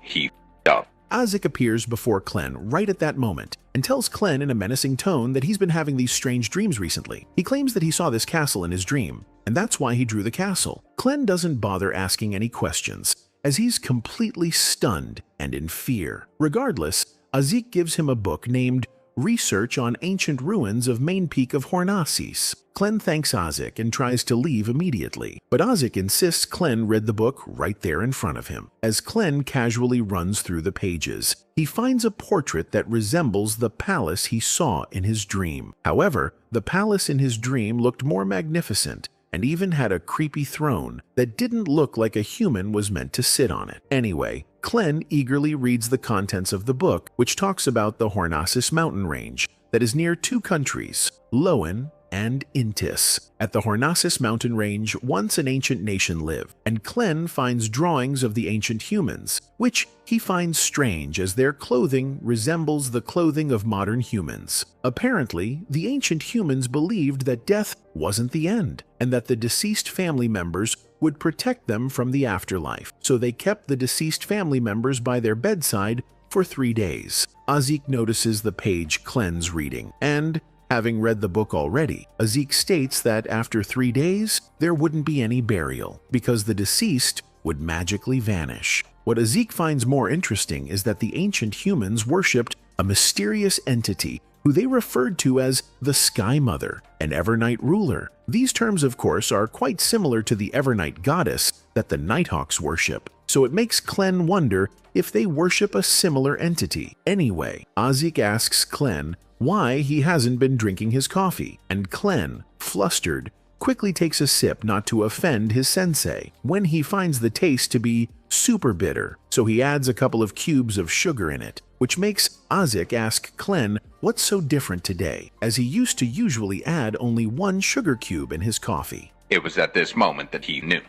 He f***ed up. Azik appears before Clen right at that moment and tells Clen in a menacing tone that he's been having these strange dreams recently. He claims that he saw this castle in his dream, and that's why he drew the castle. Clen doesn't bother asking any questions, as he's completely stunned and in fear. Regardless, Azik gives him a book named Research on Ancient Ruins of Main Peak of Hornasis. Clen thanks Azik and tries to leave immediately, but Azik insists Clen read the book right there in front of him. As Clen casually runs through the pages, he finds a portrait that resembles the palace he saw in his dream. However, the palace in his dream looked more magnificent and even had a creepy throne that didn't look like a human was meant to sit on it. Anyway, Clen eagerly reads the contents of the book, which talks about the Hornasis mountain range that is near two countries, Loen and Intis. At the Hornasis mountain range, once an ancient nation lived, and Clen finds drawings of the ancient humans, which he finds strange as their clothing resembles the clothing of modern humans. Apparently, the ancient humans believed that death wasn't the end, and that the deceased family members would protect them from the afterlife, so they kept the deceased family members by their bedside for 3 days. Azik notices the page Clen's reading, and having read the book already, Azik states that after 3 days, there wouldn't be any burial, because the deceased would magically vanish. What Azik finds more interesting is that the ancient humans worshipped a mysterious entity who they referred to as the Sky Mother, an Evernight ruler. These terms, of course, are quite similar to the Evernight goddess that the Nighthawks worship, so it makes Clen wonder if they worship a similar entity. Anyway, Azik asks Clen why he hasn't been drinking his coffee, and Clen, flustered, quickly takes a sip not to offend his sensei, when he finds the taste to be super bitter, so he adds a couple of cubes of sugar in it, which makes Azik ask Clen what's so different today, as he used to usually add only 1 sugar cube in his coffee. It was at this moment that he knew.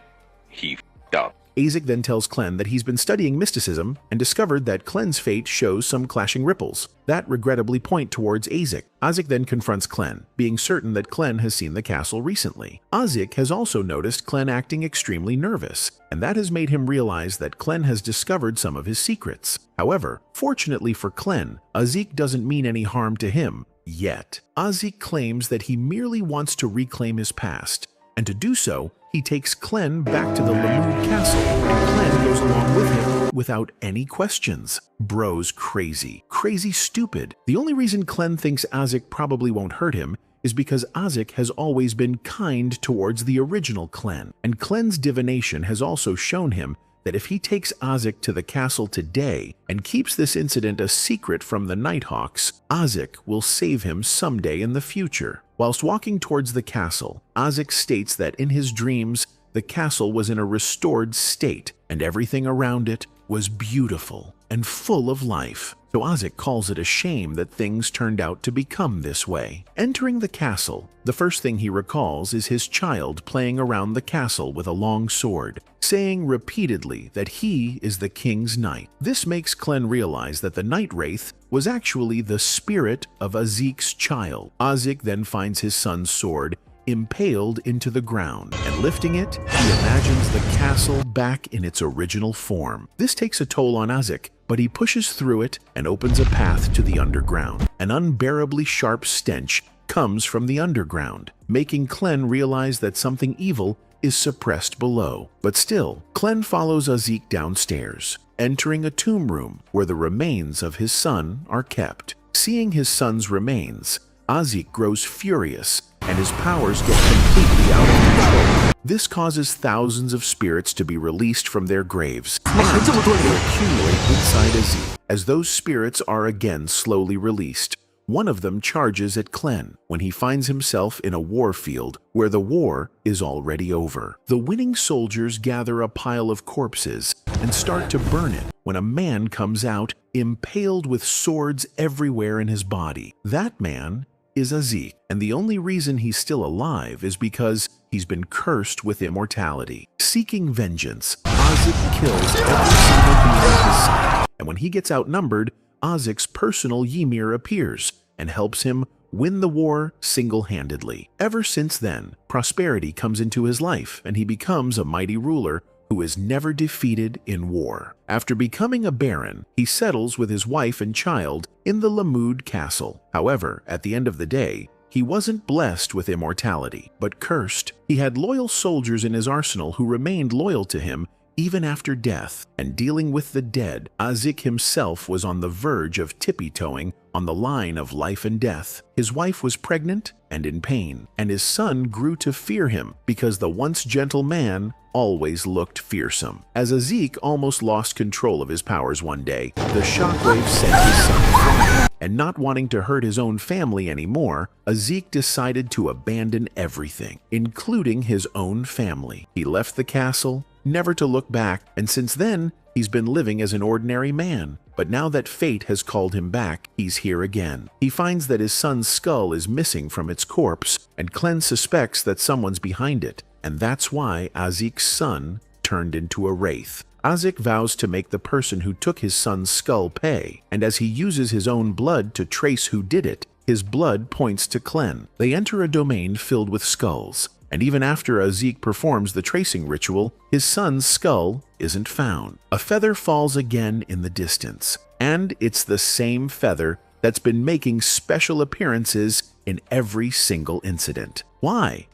He f***ed up. Azik then tells Clen that he's been studying mysticism and discovered that Clen's fate shows some clashing ripples that regrettably point towards Azik. Azik then confronts Clen, being certain that Clen has seen the castle recently. Azik has also noticed Clen acting extremely nervous, and that has made him realize that Clen has discovered some of his secrets. However, fortunately for Clen, Azik doesn't mean any harm to him yet. Azik claims that he merely wants to reclaim his past, and to do so, he takes Clen back to the Lamud castle, and Clen goes along with him without any questions. Bro's crazy. Crazy stupid. The only reason Clen thinks Azik probably won't hurt him is because Azik has always been kind towards the original Clen, and Clen's divination has also shown him that if he takes Azik to the castle today and keeps this incident a secret from the Nighthawks, Azik will save him someday in the future. Whilst walking towards the castle, Azik states that in his dreams, the castle was in a restored state and everything around it was beautiful and full of life. So Azik calls it a shame that things turned out to become this way. Entering the castle, the first thing he recalls is his child playing around the castle with a long sword, saying repeatedly that he is the king's knight. This makes Clen realize that the Night Wraith was actually the spirit of Azik's child. Azik then finds his son's sword impaled into the ground, and lifting it, he imagines the castle back in its original form. This takes a toll on Azik, but he pushes through it and opens a path to the underground. An unbearably sharp stench comes from the underground, making Clen realize that something evil is suppressed below. But still, Clen follows Azik downstairs, entering a tomb room where the remains of his son are kept. Seeing his son's remains, Azik grows furious and his powers get completely out of control. This causes thousands of spirits to be released from their graves. They accumulate inside Azik. As those spirits are again slowly released, one of them charges at Clen when he finds himself in a war field where the war is already over. The winning soldiers gather a pile of corpses and start to burn it, when a man comes out impaled with swords everywhere in his body. That man is Azik, and the only reason he's still alive is because he's been cursed with immortality. Seeking vengeance, Azik kills every single being in his sight, and when he gets outnumbered, Azik's personal Ymir appears and helps him win the war single-handedly. Ever since then, prosperity comes into his life, and he becomes a mighty ruler who is never defeated in war. After becoming a baron, he settles with his wife and child in the Lamud castle. However, at the end of the day, he wasn't blessed with immortality, but cursed. He had loyal soldiers in his arsenal who remained loyal to him even after death, and dealing with the dead, Azik himself was on the verge of tippy-toeing on the line of life and death. His wife was pregnant and in pain, and his son grew to fear him because the once gentle man always looked fearsome. As Azik almost lost control of his powers one day, the shockwave sent his son flying, and not wanting to hurt his own family anymore, Azik decided to abandon everything, including his own family. He left the castle, never to look back, and since then, he's been living as an ordinary man. But now that fate has called him back, he's here again. He finds that his son's skull is missing from its corpse, and Klen suspects that someone's behind it, and that's why Azik's son turned into a wraith. Azik vows to make the person who took his son's skull pay, and as he uses his own blood to trace who did it, his blood points to Klen. They enter a domain filled with skulls, and even after Azik performs the tracing ritual, his son's skull isn't found. A feather falls again in the distance, and it's the same feather that's been making special appearances in every single incident. Why?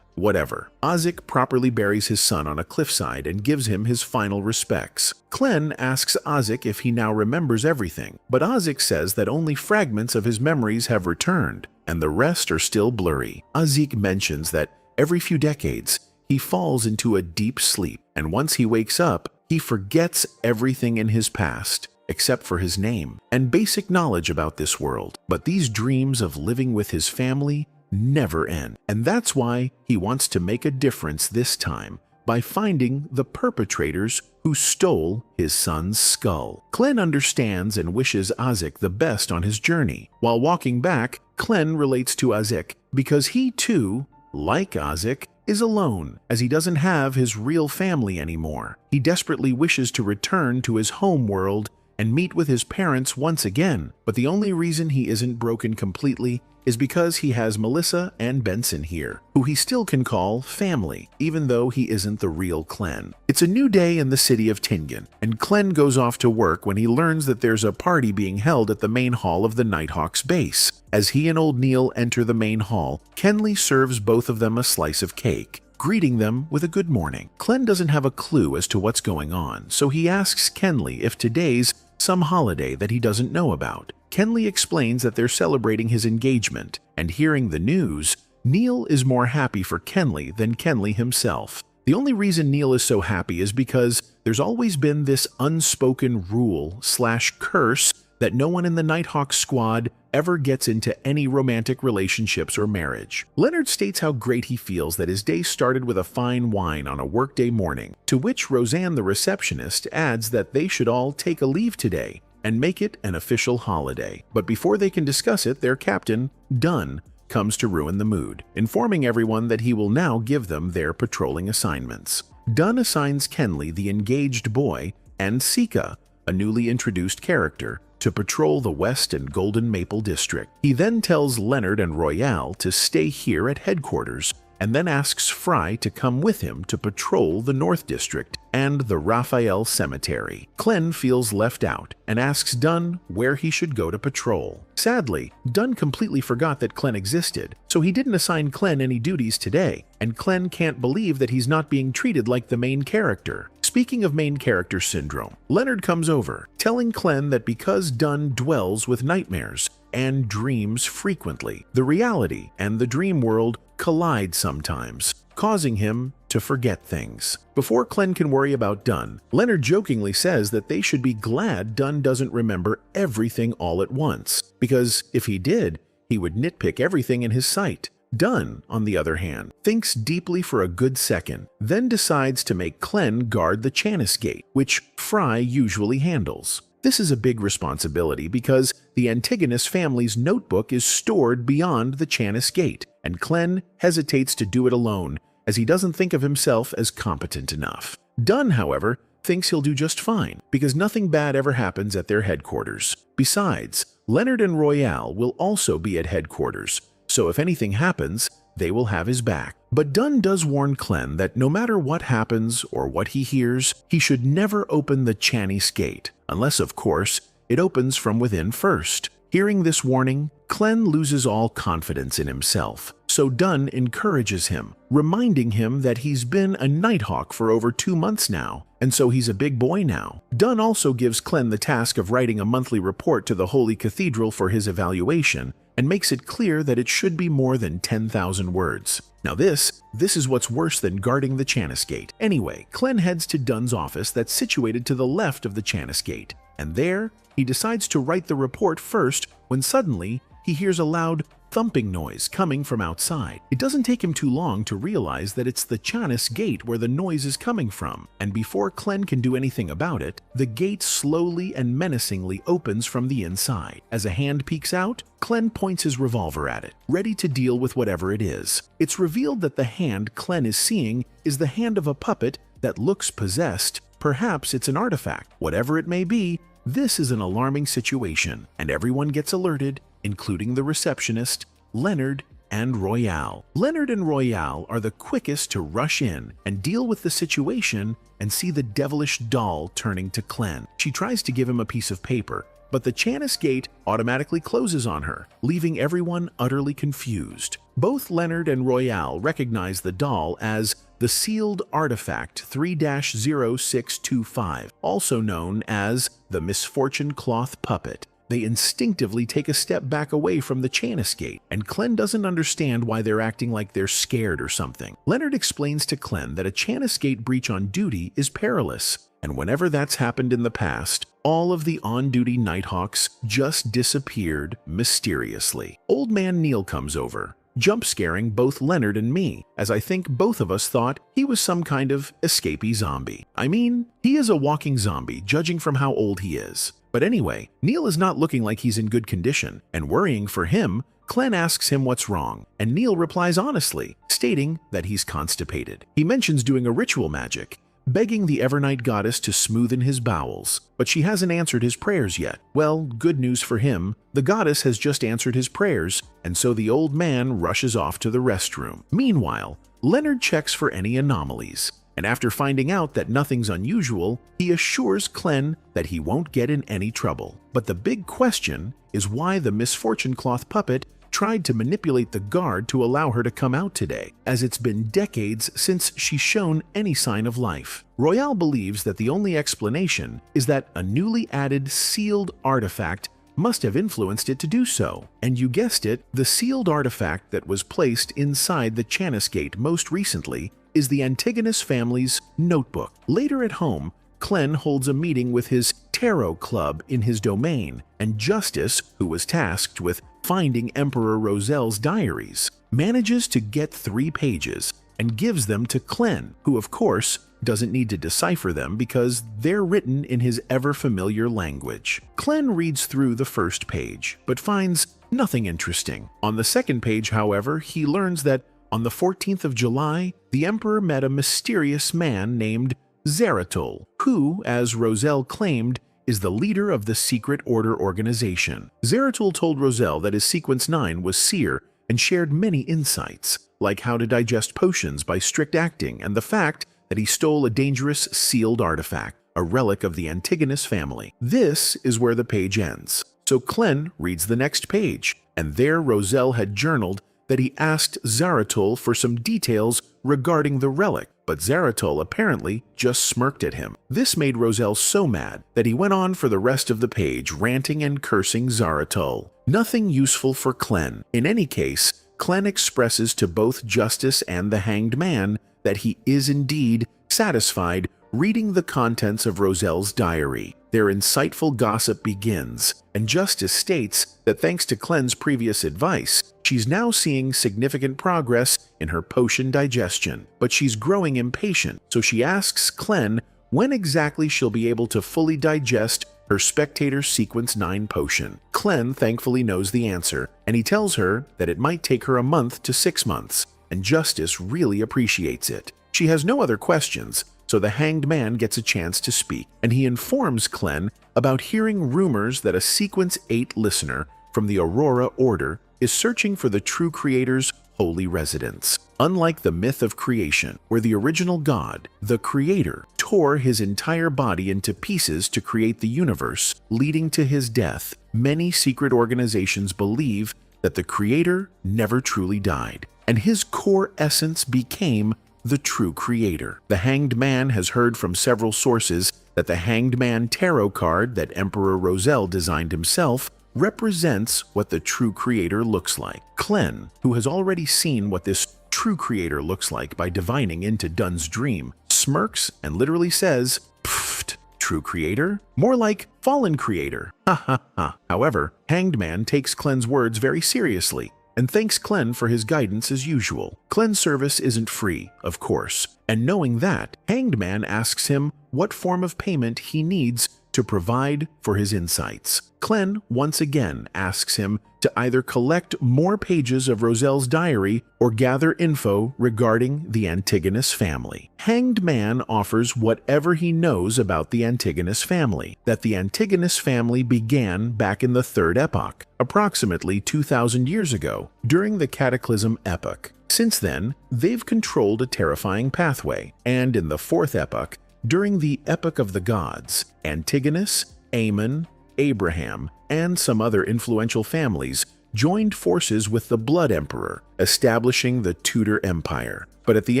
Whatever. Azik properly buries his son on a cliffside and gives him his final respects. Klen asks Azik if he now remembers everything, but Azik says that only fragments of his memories have returned, and the rest are still blurry. Azik mentions that every few decades, he falls into a deep sleep, and once he wakes up, he forgets everything in his past, except for his name and basic knowledge about this world. But these dreams of living with his family never end, and that's why he wants to make a difference this time by finding the perpetrators who stole his son's skull. Klen understands and wishes Azik the best on his journey. While walking back, Klen relates to Azik because he too, like Azik, is alone, as he doesn't have his real family anymore. He desperately wishes to return to his home world and meet with his parents once again, but the only reason he isn't broken completely is because he has Melissa and Benson here, who he still can call family, even though he isn't the real Klen. It's a new day in the city of Tingen, and Klen goes off to work when he learns that there's a party being held at the main hall of the Nighthawk's base. As he and old Neil enter the main hall, Kenley serves both of them a slice of cake, greeting them with a good morning. Klen doesn't have a clue as to what's going on, so he asks Kenley if today's some holiday that he doesn't know about. Kenley explains that they're celebrating his engagement, and hearing the news, Neil is more happy for Kenley than Kenley himself. The only reason Neil is so happy is because there's always been this unspoken rule/curse that no one in the Nighthawk squad ever gets into any romantic relationships or marriage. Leonard states how great he feels that his day started with a fine wine on a workday morning, to which Roseanne the receptionist adds that they should all take a leave today and make it an official holiday. But before they can discuss it, their captain, Dunn, comes to ruin the mood, informing everyone that he will now give them their patrolling assignments. Dunn assigns Kenley, the engaged boy, and Sika, a newly introduced character, to patrol the West and Golden Maple District. He then tells Leonard and Royale to stay here at headquarters, and then asks Fry to come with him to patrol the North District and the Raphael Cemetery. Klen feels left out and asks Dunn where he should go to patrol. Sadly, Dunn completely forgot that Klen existed, so he didn't assign Klen any duties today, and Klen can't believe that he's not being treated like the main character. Speaking of main character syndrome, Leonard comes over, telling Klen that because Dunn dwells with nightmares and dreams frequently, the reality and the dream world collide sometimes, causing him to forget things. Before Klen can worry about Dunn, Leonard jokingly says that they should be glad Dunn doesn't remember everything all at once, because if he did, he would nitpick everything in his sight. Dunn, on the other hand, thinks deeply for a good second, then decides to make Clen guard the Chanis Gate, which Fry usually handles. This is a big responsibility because the Antigonus family's notebook is stored beyond the Chanis Gate, and Clen hesitates to do it alone as he doesn't think of himself as competent enough. Dunn, however, thinks he'll do just fine because nothing bad ever happens at their headquarters. Besides, Leonard and Royale will also be at headquarters, so if anything happens, they will have his back. But Dunn does warn Clen that no matter what happens or what he hears, he should never open the Chanis Gate, unless, of course, it opens from within first. Hearing this warning, Clen loses all confidence in himself, so Dunn encourages him, reminding him that he's been a Nighthawk for over 2 months now, and so he's a big boy now. Dunn also gives Clen the task of writing a monthly report to the Holy Cathedral for his evaluation, and makes it clear that it should be more than 10,000 words. Now this is what's worse than guarding the Chanis Gate. Anyway, Clen heads to Dunn's office that's situated to the left of the Chanis Gate, and there, he decides to write the report first when suddenly he hears a loud thumping noise coming from outside. It doesn't take him too long to realize that it's the Chanis Gate where the noise is coming from, and before Clen can do anything about it, the gate slowly and menacingly opens from the inside. As a hand peeks out, Clen points his revolver at it, ready to deal with whatever it is. It's revealed that the hand Clen is seeing is the hand of a puppet that looks possessed. Perhaps it's an artifact. Whatever it may be, this is an alarming situation, and everyone gets alerted, including the receptionist, Leonard, and Royale. Leonard and Royale are the quickest to rush in and deal with the situation and see the devilish doll turning to Clen. She tries to give him a piece of paper, but the Chanis Gate automatically closes on her, leaving everyone utterly confused. Both Leonard and Royale recognize the doll as the Sealed Artifact 3-0625, also known as the Misfortune Cloth Puppet. They instinctively take a step back away from the Chanis Gate, and Clen doesn't understand why they're acting like they're scared or something. Leonard explains to Clen that a Chanis Gate breach on duty is perilous, and whenever that's happened in the past, all of the on-duty Nighthawks just disappeared mysteriously. Old Man Neil comes over, jump-scaring both Leonard and me, as I think both of us thought he was some kind of escapee zombie. I mean, he is a walking zombie, judging from how old he is. But anyway, Neil is not looking like he's in good condition, and worrying for him, Clen asks him what's wrong, and Neil replies honestly, stating that he's constipated. He mentions doing a ritual magic, begging the Evernight goddess to smoothen his bowels, but she hasn't answered his prayers yet. Well, good news for him, the goddess has just answered his prayers, and so the old man rushes off to the restroom. Meanwhile, Leonard checks for any anomalies, and after finding out that nothing's unusual, he assures Clen that he won't get in any trouble. But the big question is why the Misfortune Cloth Puppet tried to manipulate the guard to allow her to come out today, as it's been decades since she's shown any sign of life. Royale believes that the only explanation is that a newly added sealed artifact must have influenced it to do so. And you guessed it, the sealed artifact that was placed inside the Chanis Gate most recently is the Antigonus family's notebook. Later at home, Clen holds a meeting with his tarot club in his domain, and Justice, who was tasked with finding Emperor Rozel's diaries, manages to get 3 pages and gives them to Clen, who of course doesn't need to decipher them because they're written in his ever-familiar language. Clen reads through the first page, but finds nothing interesting. On the second page, however, he learns that on the 14th of July, the Emperor met a mysterious man named Zeratul, who, as Rozel claimed, is the leader of the Secret Order organization. Zeratul told Rozel that his Sequence 9 was seer and shared many insights, like how to digest potions by strict acting and the fact that he stole a dangerous sealed artifact, a relic of the Antigonus family. This is where the page ends. So Clen reads the next page, and there Rozel had journaled that he asked Zeratul for some details regarding the relic, but Zeratul apparently just smirked at him. This made Rozel so mad that he went on for the rest of the page ranting and cursing Zeratul. Nothing useful for Clen. In any case, Clen expresses to both Justice and the Hanged Man that he is indeed satisfied reading the contents of Rozel's diary. Their insightful gossip begins, and Justice states that thanks to Clen's previous advice, she She's now seeing significant progress in her potion digestion, but she's growing impatient, so she asks Clen when exactly she'll be able to fully digest her Spectator Sequence 9 potion. Clen thankfully knows the answer, and he tells her that it might take her a month to 6 months, and Justice really appreciates it. She has no other questions, so the Hanged Man gets a chance to speak, and he informs Clen about hearing rumors that a Sequence 8 listener from the Aurora Order is searching for the true creator's holy residence. Unlike the myth of creation, where the original god, the creator, tore his entire body into pieces to create the universe, leading to his death, many secret organizations believe that the creator never truly died, and his core essence became the true creator. The Hanged Man has heard from several sources that the Hanged Man tarot card that Emperor Roselle designed himself represents what the true creator looks like. Clen, who has already seen what this true creator looks like by divining into Dun's dream, smirks and literally says, "Pfft, true creator? More like fallen creator. Ha ha ha." However, Hanged Man takes Clen's words very seriously and thanks Clen for his guidance as usual. Clen's service isn't free, of course, and knowing that, Hanged Man asks him what form of payment he needs to provide for his insights. Clen once again asks him to either collect more pages of Roselle's diary or gather info regarding the Antigonus family. Hanged Man offers whatever he knows about the Antigonus family, that the Antigonus family began back in the Third Epoch, approximately 2,000 years ago, during the Cataclysm Epoch. Since then, they've controlled a terrifying pathway, and in the Fourth Epoch, during the Epoch of the Gods, Antigonus, Aemon, Abraham, and some other influential families joined forces with the Blood Emperor, establishing the Tudor Empire. But at the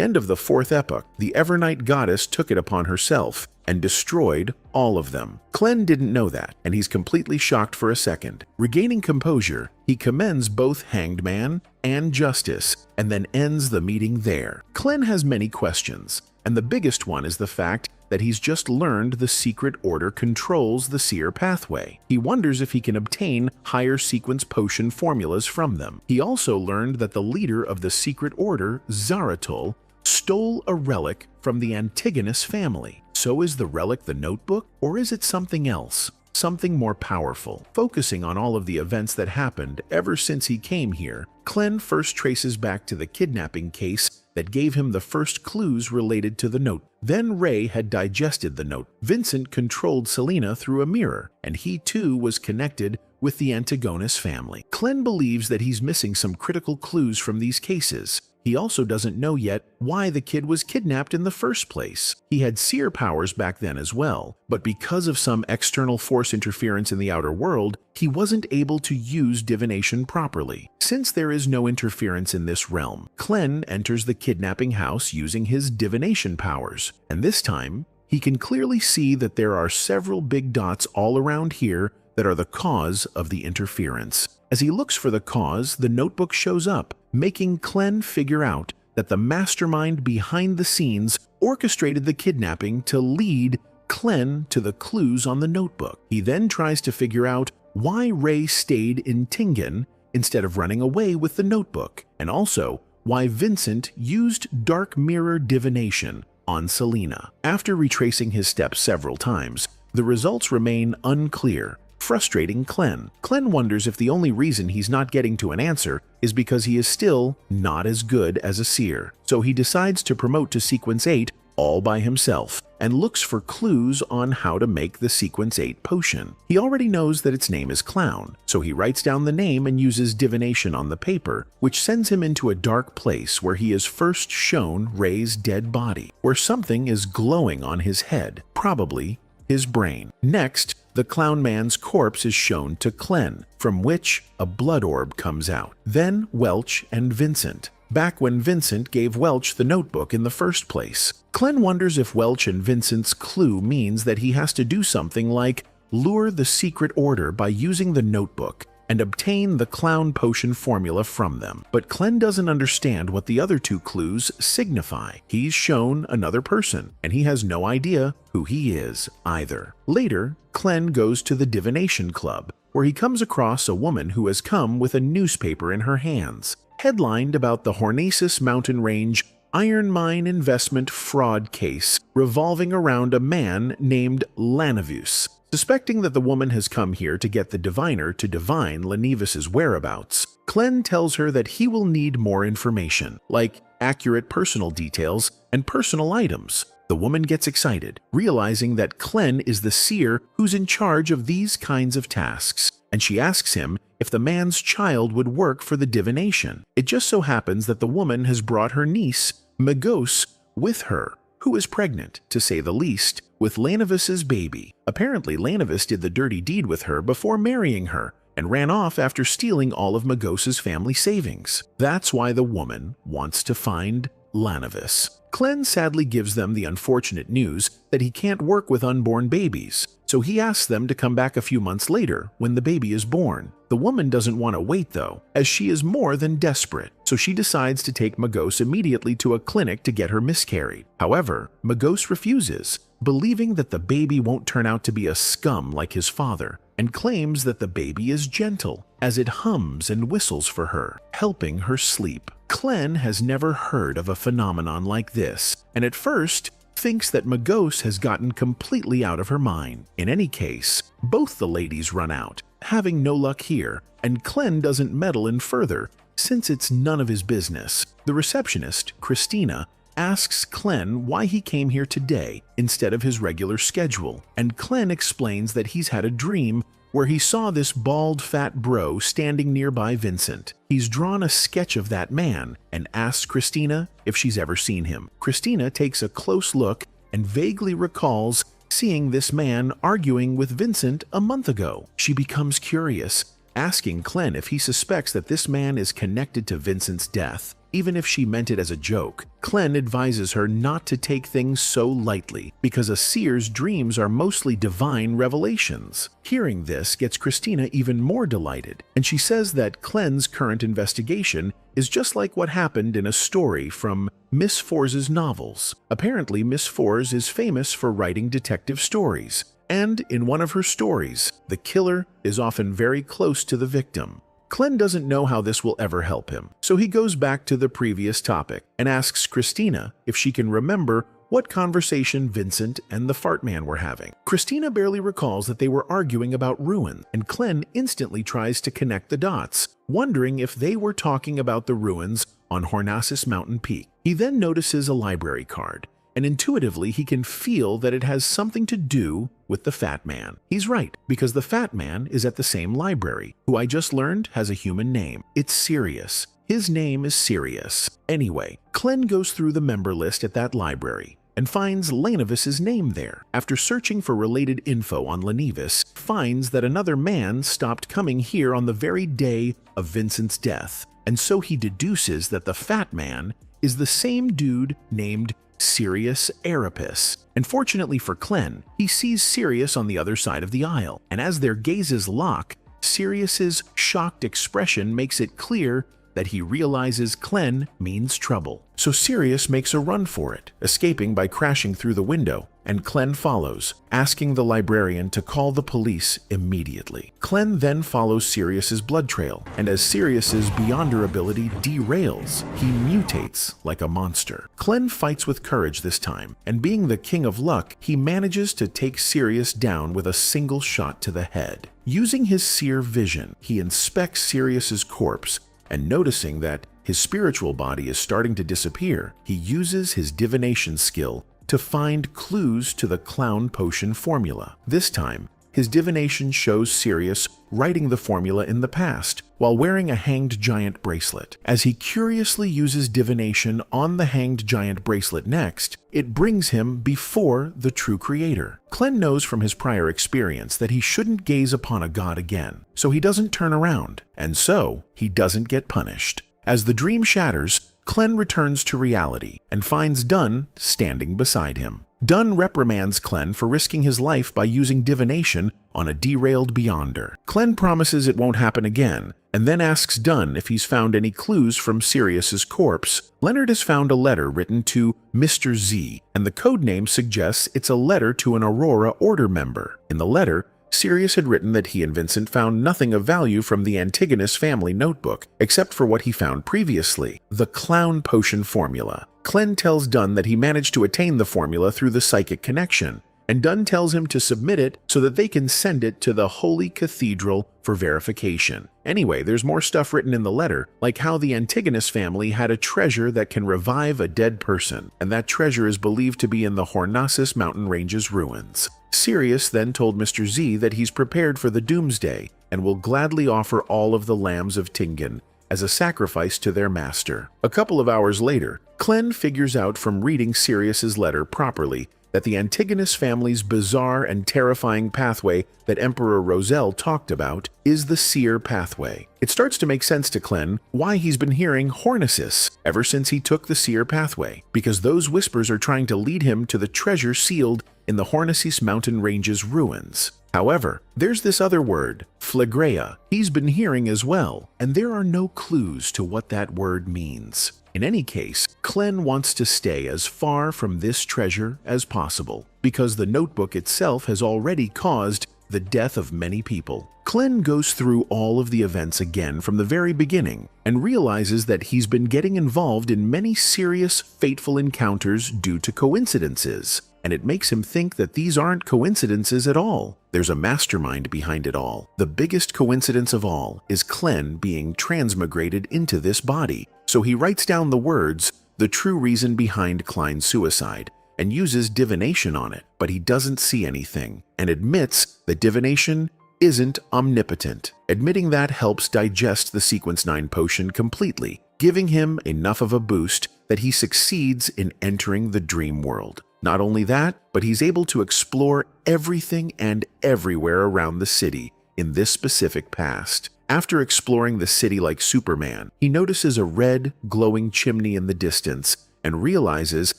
end of the Fourth Epoch, the Evernight Goddess took it upon herself and destroyed all of them. Clen didn't know that, and he's completely shocked for a second. Regaining composure, he commends both Hanged Man and Justice, and then ends the meeting there. Clen has many questions, and the biggest one is the fact that he's just learned the Secret Order controls the Seer pathway. He wonders if he can obtain higher sequence potion formulas from them. He also learned that the leader of the Secret Order, Zaratul, stole a relic from the Antigonus family. So is the relic the notebook, or is it something else? Something more powerful. Focusing on all of the events that happened ever since he came here, Clen first traces back to the kidnapping case that gave him the first clues related to the note. Then Ray had digested the note. Vincent controlled Selena through a mirror, and he too was connected with the Antigonus family. Clen believes that he's missing some critical clues from these cases. He also doesn't know yet why the kid was kidnapped in the first place. He had seer powers back then as well, but because of some external force interference in the outer world, he wasn't able to use divination properly. Since there is no interference in this realm, Clen enters the kidnapping house using his divination powers, and this time, he can clearly see that there are several big dots all around here that are the cause of the interference. As he looks for the cause, the notebook shows up, making Clen figure out that the mastermind behind the scenes orchestrated the kidnapping to lead Clen to the clues on the notebook. He then tries to figure out why Ray stayed in Tingen instead of running away with the notebook, and also why Vincent used dark mirror divination on Selena. After retracing his steps several times, the results remain unclear, frustrating Clen. Clen wonders if the only reason he's not getting to an answer is because he is still not as good as a seer. So he decides to promote to Sequence 8 all by himself and looks for clues on how to make the Sequence 8 potion. He already knows that its name is Clown, so he writes down the name and uses divination on the paper, which sends him into a dark place where he is first shown Ray's dead body, where something is glowing on his head, probably his brain. Next, the Clown Man's corpse is shown to Clen, from which a blood orb comes out. Then Welch and Vincent, back when Vincent gave Welch the notebook in the first place. Clen wonders if Welch and Vincent's clue means that he has to do something like lure the Secret Order by using the notebook and obtain the clown potion formula from them. But Clen doesn't understand what the other two clues signify. He's shown another person, and he has no idea who he is either. Later, Clen goes to the Divination Club, where he comes across a woman who has come with a newspaper in her hands, headlined about the Hornasis mountain range iron mine investment fraud case revolving around a man named Lanavus. Suspecting that the woman has come here to get the diviner to divine Lanivus's whereabouts, Klen tells her that he will need more information, like accurate personal details and personal items. The woman gets excited, realizing that Klen is the seer who's in charge of these kinds of tasks, and she asks him if the man's child would work for the divination. It just so happens that the woman has brought her niece, Magos, with her, who is pregnant, to say the least, with Lanavus's baby. Apparently, Lanavus did the dirty deed with her before marrying her, and ran off after stealing all of Magos's family savings. That's why the woman wants to find Lanavus. Klen sadly gives them the unfortunate news that he can't work with unborn babies, so he asks them to come back a few months later when the baby is born. The woman doesn't want to wait though, as she is more than desperate, so she decides to take Magos immediately to a clinic to get her miscarried. However, Magos refuses, believing that the baby won't turn out to be a scum like his father, and claims that the baby is gentle, as it hums and whistles for her, helping her sleep. Klen has never heard of a phenomenon like this, and at first thinks that Magos has gotten completely out of her mind. In any case, both the ladies run out, having no luck here, and Klen doesn't meddle in further, since it's none of his business. The receptionist, Christina, asks Klen why he came here today instead of his regular schedule, and Klen explains that he's had a dream where he saw this bald fat bro standing nearby Vincent. He's drawn a sketch of that man and asks Christina if she's ever seen him. Christina takes a close look and vaguely recalls seeing this man arguing with Vincent a month ago. She becomes curious, asking Klen if he suspects that this man is connected to Vincent's death. Even if she meant it as a joke, Klen advises her not to take things so lightly, because a seer's dreams are mostly divine revelations. Hearing this gets Christina even more delighted, and she says that Klen's current investigation is just like what happened in a story from Miss Forz's novels. Apparently, Miss Forz is famous for writing detective stories, and in one of her stories, the killer is often very close to the victim. Klen doesn't know how this will ever help him, so he goes back to the previous topic and asks Christina if she can remember what conversation Vincent and the fart man were having. Christina barely recalls that they were arguing about ruins, and Klen instantly tries to connect the dots, wondering if they were talking about the ruins on Hornasis Mountain Peak. He then notices a library card, and intuitively he can feel that it has something to do with the Fat Man. He's right, because the Fat Man is at the same library, who I just learned has a human name. It's Sirius. His name is Sirius. Anyway, Klen goes through the member list at that library and finds Lanavus's name there. After searching for related info on Lanivus, finds that another man stopped coming here on the very day of Vincent's death, and so he deduces that the Fat Man is the same dude named Sirius Arapis. And fortunately for Klen, he sees Sirius on the other side of the aisle, and as their gazes lock, Sirius's shocked expression makes it clear that he realizes Klen means trouble. So Sirius makes a run for it, escaping by crashing through the window, and Klen follows, asking the librarian to call the police immediately. Klen then follows Sirius's blood trail, and as Sirius's Beyonder ability derails, he mutates like a monster. Klen fights with courage this time, and being the king of luck, he manages to take Sirius down with a single shot to the head. Using his seer vision, he inspects Sirius's corpse, and noticing that his spiritual body is starting to disappear, he uses his divination skill to find clues to the clown potion formula. This time, his divination shows Sirius writing the formula in the past while wearing a hanged giant bracelet. As he curiously uses divination on the hanged giant bracelet next, it brings him before the true creator. Klen knows from his prior experience that he shouldn't gaze upon a god again, so he doesn't turn around, and so he doesn't get punished. As the dream shatters, Klen returns to reality and finds Dunn standing beside him. Dunn reprimands Klen for risking his life by using divination on a derailed Beyonder. Klen promises it won't happen again, and then asks Dunn if he's found any clues from Sirius's corpse. Leonard has found a letter written to Mr. Z, and the codename suggests it's a letter to an Aurora Order member. In the letter, Sirius had written that he and Vincent found nothing of value from the Antigonus family notebook, except for what he found previously, the clown potion formula. Clen tells Dunn that he managed to attain the formula through the psychic connection, and Dunn tells him to submit it so that they can send it to the Holy Cathedral for verification. Anyway, there's more stuff written in the letter, like how the Antigonus family had a treasure that can revive a dead person, and that treasure is believed to be in the Hornasis mountain range's ruins. Sirius then told Mr. Z that he's prepared for the doomsday and will gladly offer all of the lambs of Tingan as a sacrifice to their master. A couple of hours later, Clen figures out from reading Sirius's letter properly that the Antigonus family's bizarre and terrifying pathway that Emperor Roselle talked about is the Seer pathway. It starts to make sense to Clen why he's been hearing Hornasis ever since he took the Seer pathway, because those whispers are trying to lead him to the treasure sealed in the Hornasis mountain range's ruins. However, there's this other word, Phlegrea, he's been hearing as well, and there are no clues to what that word means. In any case, Clen wants to stay as far from this treasure as possible, because the notebook itself has already caused the death of many people. Clen goes through all of the events again from the very beginning and realizes that he's been getting involved in many serious, fateful encounters due to coincidences, and it makes him think that these aren't coincidences at all. There's a mastermind behind it all. The biggest coincidence of all is Clen being transmigrated into this body. So he writes down the words, the true reason behind Klein's suicide, and uses divination on it, but he doesn't see anything, and admits that divination isn't omnipotent. Admitting that helps digest the Sequence 9 potion completely, giving him enough of a boost that he succeeds in entering the dream world. Not only that, but he's able to explore everything and everywhere around the city in this specific past. After exploring the city like Superman, he notices a red, glowing chimney in the distance and realizes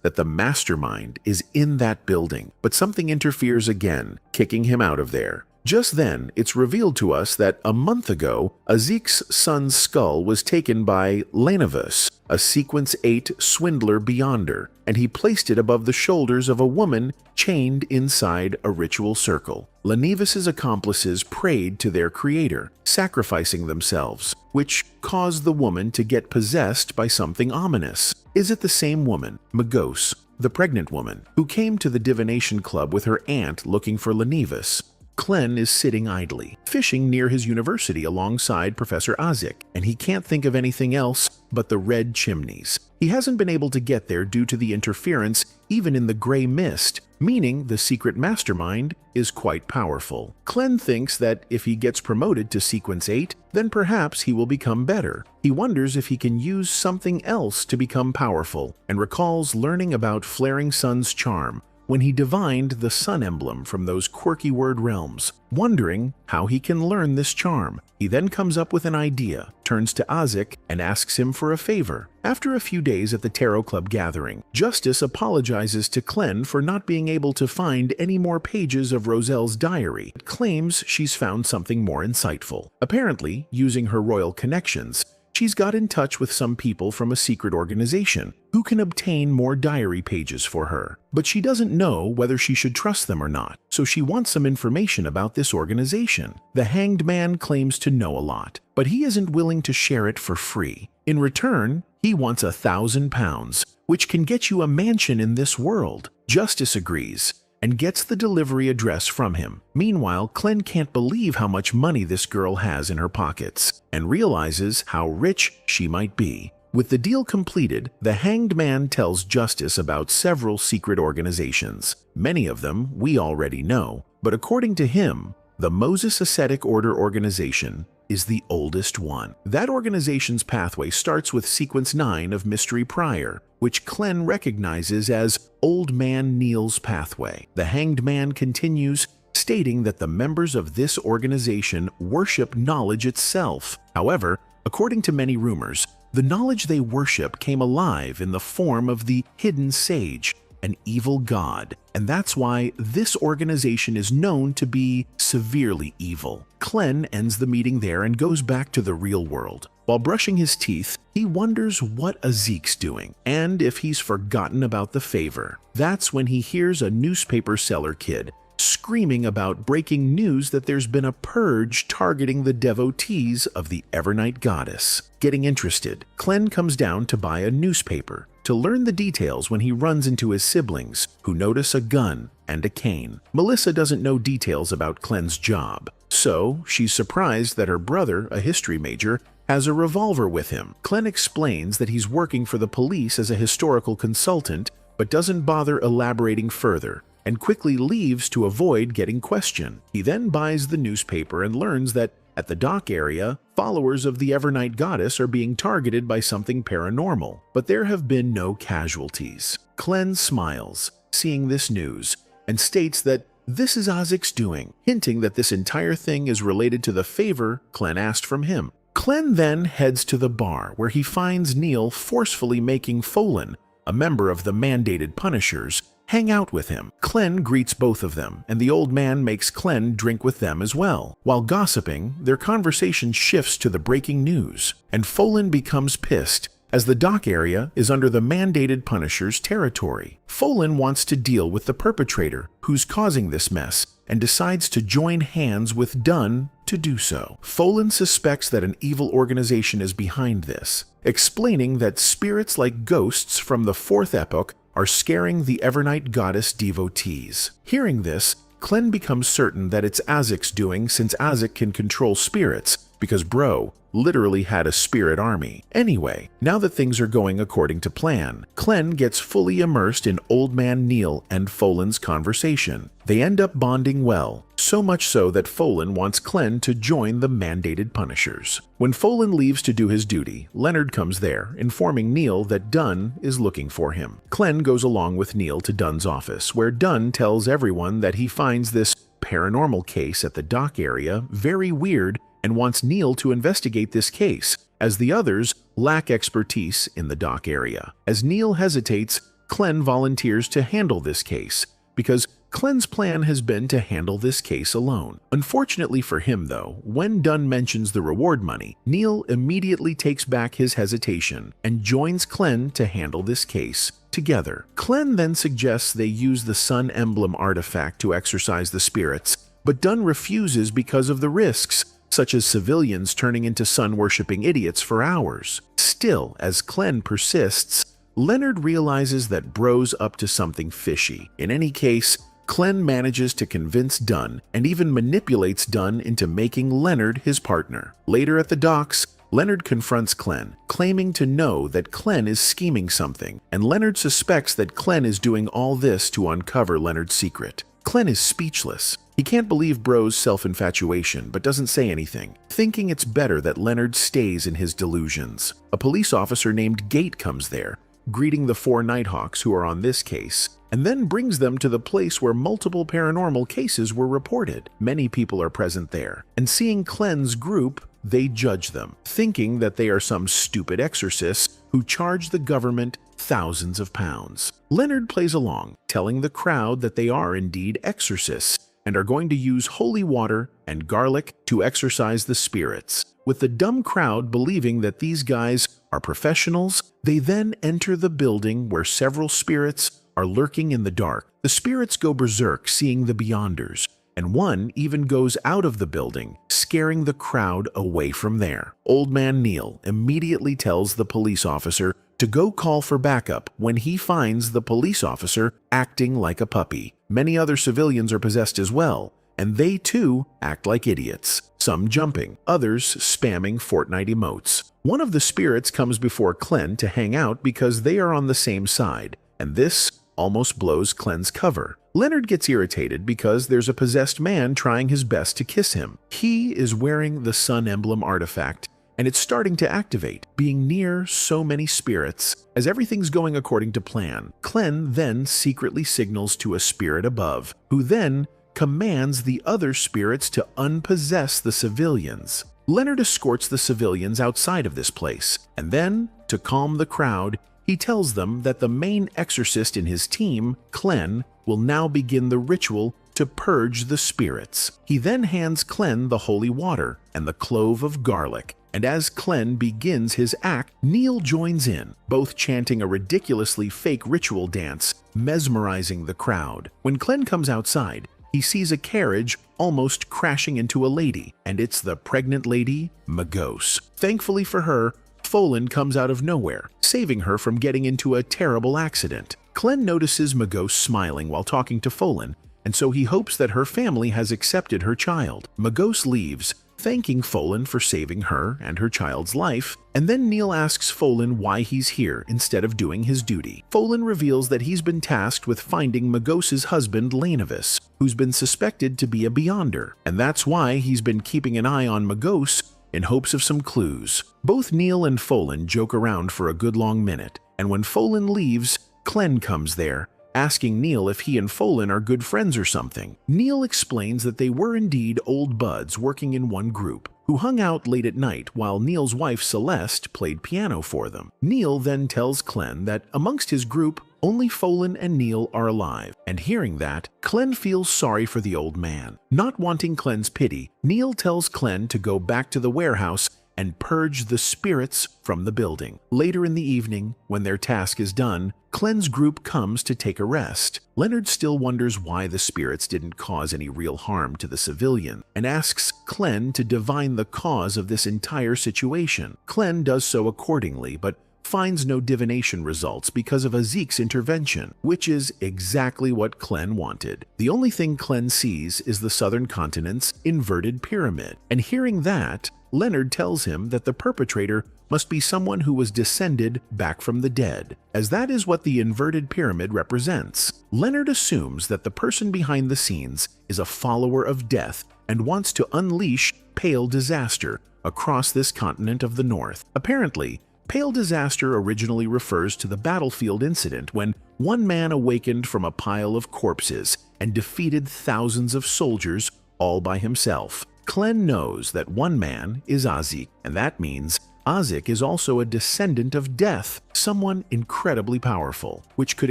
that the mastermind is in that building, but something interferes again, kicking him out of there. Just then, it's revealed to us that a month ago, Azek's son's skull was taken by Lanavus, a Sequence 8 swindler beyonder, and he placed it above the shoulders of a woman chained inside a ritual circle. Lanivus's accomplices prayed to their creator, sacrificing themselves, which caused the woman to get possessed by something ominous. Is it the same woman, Magos, the pregnant woman, who came to the divination club with her aunt looking for Lanivus? Clen is sitting idly, fishing near his university alongside Professor Azek, and he can't think of anything else but the red chimneys. He hasn't been able to get there due to the interference even in the gray mist, meaning the secret mastermind is quite powerful. Clen thinks that if he gets promoted to Sequence 8, then perhaps he will become better. He wonders if he can use something else to become powerful, and recalls learning about Flaring Sun's charm when he divined the sun emblem from those quirky word realms, wondering how he can learn this charm. He then comes up with an idea, turns to Azek, and asks him for a favor. After a few days at the Tarot Club gathering, Justice apologizes to Clen for not being able to find any more pages of Roselle's diary, but claims she's found something more insightful. Apparently, using her royal connections, she's got in touch with some people from a secret organization who can obtain more diary pages for her. But she doesn't know whether she should trust them or not, so she wants some information about this organization. The Hanged Man claims to know a lot, but he isn't willing to share it for free. In return, he wants £1,000, which can get you a mansion in this world. Justice agrees and gets the delivery address from him. Meanwhile, Clen can't believe how much money this girl has in her pockets, and realizes how rich she might be. With the deal completed, the Hanged Man tells Justice about several secret organizations. Many of them we already know, but according to him, the Moses Ascetic Order organization is the oldest one. That organization's pathway starts with Sequence 9 of Mystery Prior, which Clen recognizes as Old Man Neil's pathway. The Hanged Man continues, stating that the members of this organization worship knowledge itself. However, according to many rumors, the knowledge they worship came alive in the form of the Hidden Sage, an evil god, and that's why this organization is known to be severely evil. Clen ends the meeting there and goes back to the real world. While brushing his teeth, he wonders what Azek's doing, and if he's forgotten about the favor. That's when he hears a newspaper seller kid screaming about breaking news that there's been a purge targeting the devotees of the Evernight goddess. Getting interested, Clen comes down to buy a newspaper to learn the details when he runs into his siblings, who notice a gun and a cane. Melissa doesn't know details about Clen's job, so she's surprised that her brother, a history major, has a revolver with him. Clen explains that he's working for the police as a historical consultant, but doesn't bother elaborating further, and quickly leaves to avoid getting questioned. He then buys the newspaper and learns that at the dock area, followers of the Evernight goddess are being targeted by something paranormal, but there have been no casualties. Clen smiles, seeing this news, and states that this is Isaac's doing, hinting that this entire thing is related to the favor Clen asked from him. Clen then heads to the bar, where he finds Neil forcefully making Folan, a member of the mandated Punishers, hang out with him. Clen greets both of them, and the old man makes Clen drink with them as well. While gossiping, their conversation shifts to the breaking news, and Folan becomes pissed, as the dock area is under the mandated Punisher's territory. Folan wants to deal with the perpetrator, who's causing this mess, and decides to join hands with Dunn to do so. Folan suspects that an evil organization is behind this, explaining that spirits like ghosts from the Fourth Epoch are scaring the Evernight goddess devotees. Hearing this, Clen becomes certain that it's Isaac's doing, since Isaac can control spirits, because Bro literally had a spirit army. Anyway, now that things are going according to plan, Clen gets fully immersed in Old Man Neil and Folan's conversation. They end up bonding well, so much so that Folan wants Clen to join the mandated Punishers. When Folan leaves to do his duty, Leonard comes there, informing Neil that Dunn is looking for him. Clen goes along with Neil to Dunn's office, where Dunn tells everyone that he finds this paranormal case at the dock area very weird and wants Neil to investigate this case, as the others lack expertise in the dock area. As Neil hesitates, Clen volunteers to handle this case, because Clen's plan has been to handle this case alone. Unfortunately for him, though, when Dunn mentions the reward money, Neil immediately takes back his hesitation and joins Clen to handle this case together. Clen then suggests they use the Sun Emblem artifact to exorcise the spirits, but Dunn refuses because of the risks, such as civilians turning into sun-worshipping idiots for hours. Still, as Clen persists, Leonard realizes that Bro's up to something fishy. In any case, Clen manages to convince Dunn and even manipulates Dunn into making Leonard his partner. Later at the docks, Leonard confronts Clen, claiming to know that Clen is scheming something, and Leonard suspects that Clen is doing all this to uncover Leonard's secret. Clen is speechless. He can't believe Bro's self-infatuation, but doesn't say anything, thinking it's better that Leonard stays in his delusions. A police officer named Gate comes there, greeting the 4 Nighthawks who are on this case, and then brings them to the place where multiple paranormal cases were reported. Many people are present there, and seeing Clen's group, they judge them, thinking that they are some stupid exorcists who charge the government thousands of pounds. Leonard plays along, telling the crowd that they are indeed exorcists, and are going to use holy water and garlic to exorcise the spirits. With the dumb crowd believing that these guys are professionals, they then enter the building where several spirits are lurking in the dark. The spirits go berserk seeing the Beyonders, and one even goes out of the building, scaring the crowd away from there. Old Man Neil immediately tells the police officer to go call for backup when he finds the police officer acting like a puppy. Many other civilians are possessed as well, and they too act like idiots, some jumping, others spamming Fortnite emotes. One of the spirits comes before Clen to hang out because they are on the same side, and this almost blows Clen's cover. Leonard gets irritated because there's a possessed man trying his best to kiss him. He is wearing the Sun Emblem artifact, and it's starting to activate, being near so many spirits. As everything's going according to plan, Clen then secretly signals to a spirit above, who then commands the other spirits to unpossess the civilians. Leonard escorts the civilians outside of this place, and then, to calm the crowd, he tells them that the main exorcist in his team, Clen, will now begin the ritual to purge the spirits. He then hands Clen the holy water and the clove of garlic, and as Clen begins his act, Neil joins in, both chanting a ridiculously fake ritual dance, mesmerizing the crowd. When Clen comes outside, he sees a carriage almost crashing into a lady, and it's the pregnant lady, Magos. Thankfully for her, Folan comes out of nowhere, saving her from getting into a terrible accident. Clen notices Magos smiling while talking to Folan, and so he hopes that her family has accepted her child. Magos leaves, thanking Folan for saving her and her child's life, and then Neil asks Folan why he's here instead of doing his duty. Folan reveals that he's been tasked with finding Magos's husband Lanavis, who's been suspected to be a Beyonder, and that's why he's been keeping an eye on Magos in hopes of some clues. Both Neil and Folan joke around for a good long minute, and when Folan leaves, Clen comes there, asking Neil if he and Folan are good friends or something. Neil explains that they were indeed old buds working in one group, who hung out late at night while Neil's wife Celeste played piano for them. Neil then tells Clen that amongst his group, only Folan and Neil are alive, and hearing that, Clen feels sorry for the old man. Not wanting Clen's pity, Neil tells Clen to go back to the warehouse and purge the spirits from the building. Later in the evening, when their task is done, Clen's group comes to take a rest. Leonard still wonders why the spirits didn't cause any real harm to the civilian, and asks Clen to divine the cause of this entire situation. Clen does so accordingly, but finds no divination results because of Azik's intervention, which is exactly what Clen wanted. The only thing Clen sees is the southern continent's inverted pyramid, and hearing that, Leonard tells him that the perpetrator must be someone who was descended back from the dead, as that is what the inverted pyramid represents. Leonard assumes that the person behind the scenes is a follower of death and wants to unleash Pale Disaster across this continent of the north. Apparently, Pale Disaster originally refers to the battlefield incident when one man awakened from a pile of corpses and defeated thousands of soldiers all by himself. Clen knows that one man is Azik, and that means Azik is also a descendant of death, someone incredibly powerful, which could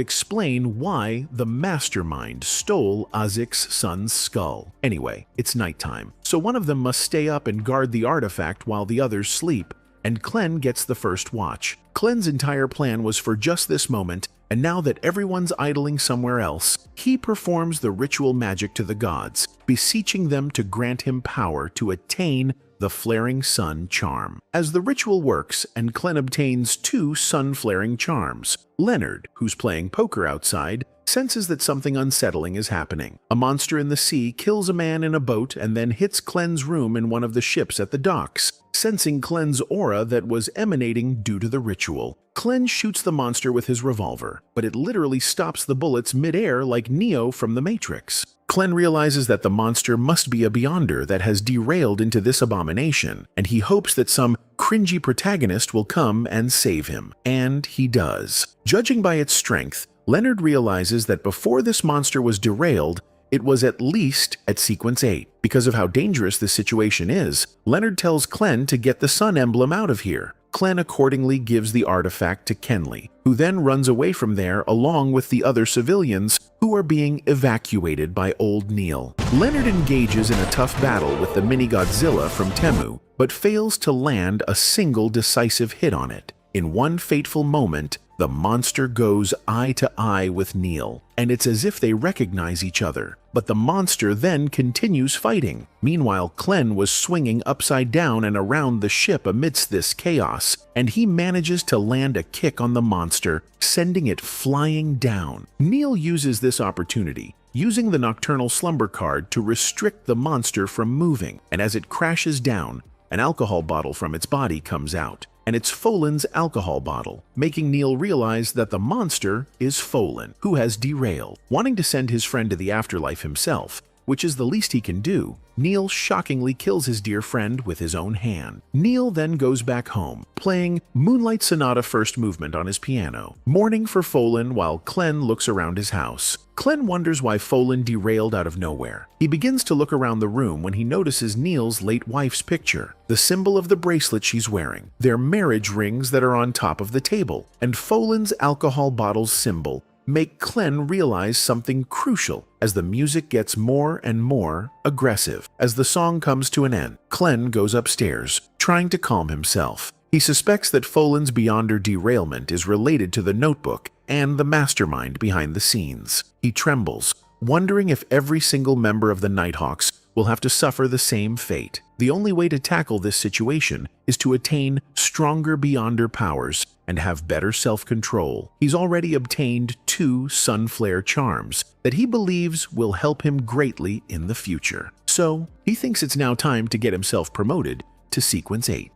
explain why the mastermind stole Azik's son's skull. Anyway, it's nighttime, so one of them must stay up and guard the artifact while the others sleep, and Clen gets the first watch. Clen's entire plan was for just this moment, and now that everyone's idling somewhere else, he performs the ritual magic to the gods, beseeching them to grant him power to attain the Flaring Sun charm. As the ritual works and Clen obtains 2 sun-flaring charms, Leonard, who's playing poker outside, senses that something unsettling is happening. A monster in the sea kills a man in a boat and then hits Clen's room in one of the ships at the docks, sensing Clen's aura that was emanating due to the ritual. Clen shoots the monster with his revolver, but it literally stops the bullets mid-air like Neo from the Matrix. Clen realizes that the monster must be a Beyonder that has derailed into this abomination, and he hopes that some cringy protagonist will come and save him. And he does. Judging by its strength, Leonard realizes that before this monster was derailed, it was at least at sequence 8. Because of how dangerous this situation is, Leonard tells Clen to get the sun emblem out of here. Clen accordingly gives the artifact to Kenley, who then runs away from there along with the other civilians who are being evacuated by Old Neil. Leonard engages in a tough battle with the mini-Godzilla from Temu, but fails to land a single decisive hit on it. In one fateful moment, the monster goes eye to eye with Neil, and it's as if they recognize each other. But the monster then continues fighting. Meanwhile, Clen was swinging upside down and around the ship amidst this chaos, and he manages to land a kick on the monster, sending it flying down. Neil uses this opportunity, using the Nocturnal Slumber card to restrict the monster from moving, and as it crashes down, an alcohol bottle from its body comes out, and it's Folan's alcohol bottle, making Neil realize that the monster is Folan, who has derailed. Wanting to send his friend to the afterlife himself, which is the least he can do, Neil shockingly kills his dear friend with his own hand. Neil then goes back home, playing Moonlight Sonata First Movement on his piano, mourning for Folan while Clen looks around his house. Clen wonders why Folan derailed out of nowhere. He begins to look around the room when he notices Neil's late wife's picture, the symbol of the bracelet she's wearing, their marriage rings that are on top of the table, and Folan's alcohol bottle's symbol make Clen realize something crucial as the music gets more and more aggressive. As the song comes to an end, Clen goes upstairs, trying to calm himself. He suspects that Folan's Beyonder derailment is related to the notebook and the mastermind behind the scenes. He trembles, wondering if every single member of the Nighthawks will have to suffer the same fate. The only way to tackle this situation is to attain stronger beyonder powers and have better self-control. He's already obtained 2 Sunflare charms that he believes will help him greatly in the future. So, he thinks it's now time to get himself promoted to Sequence 8.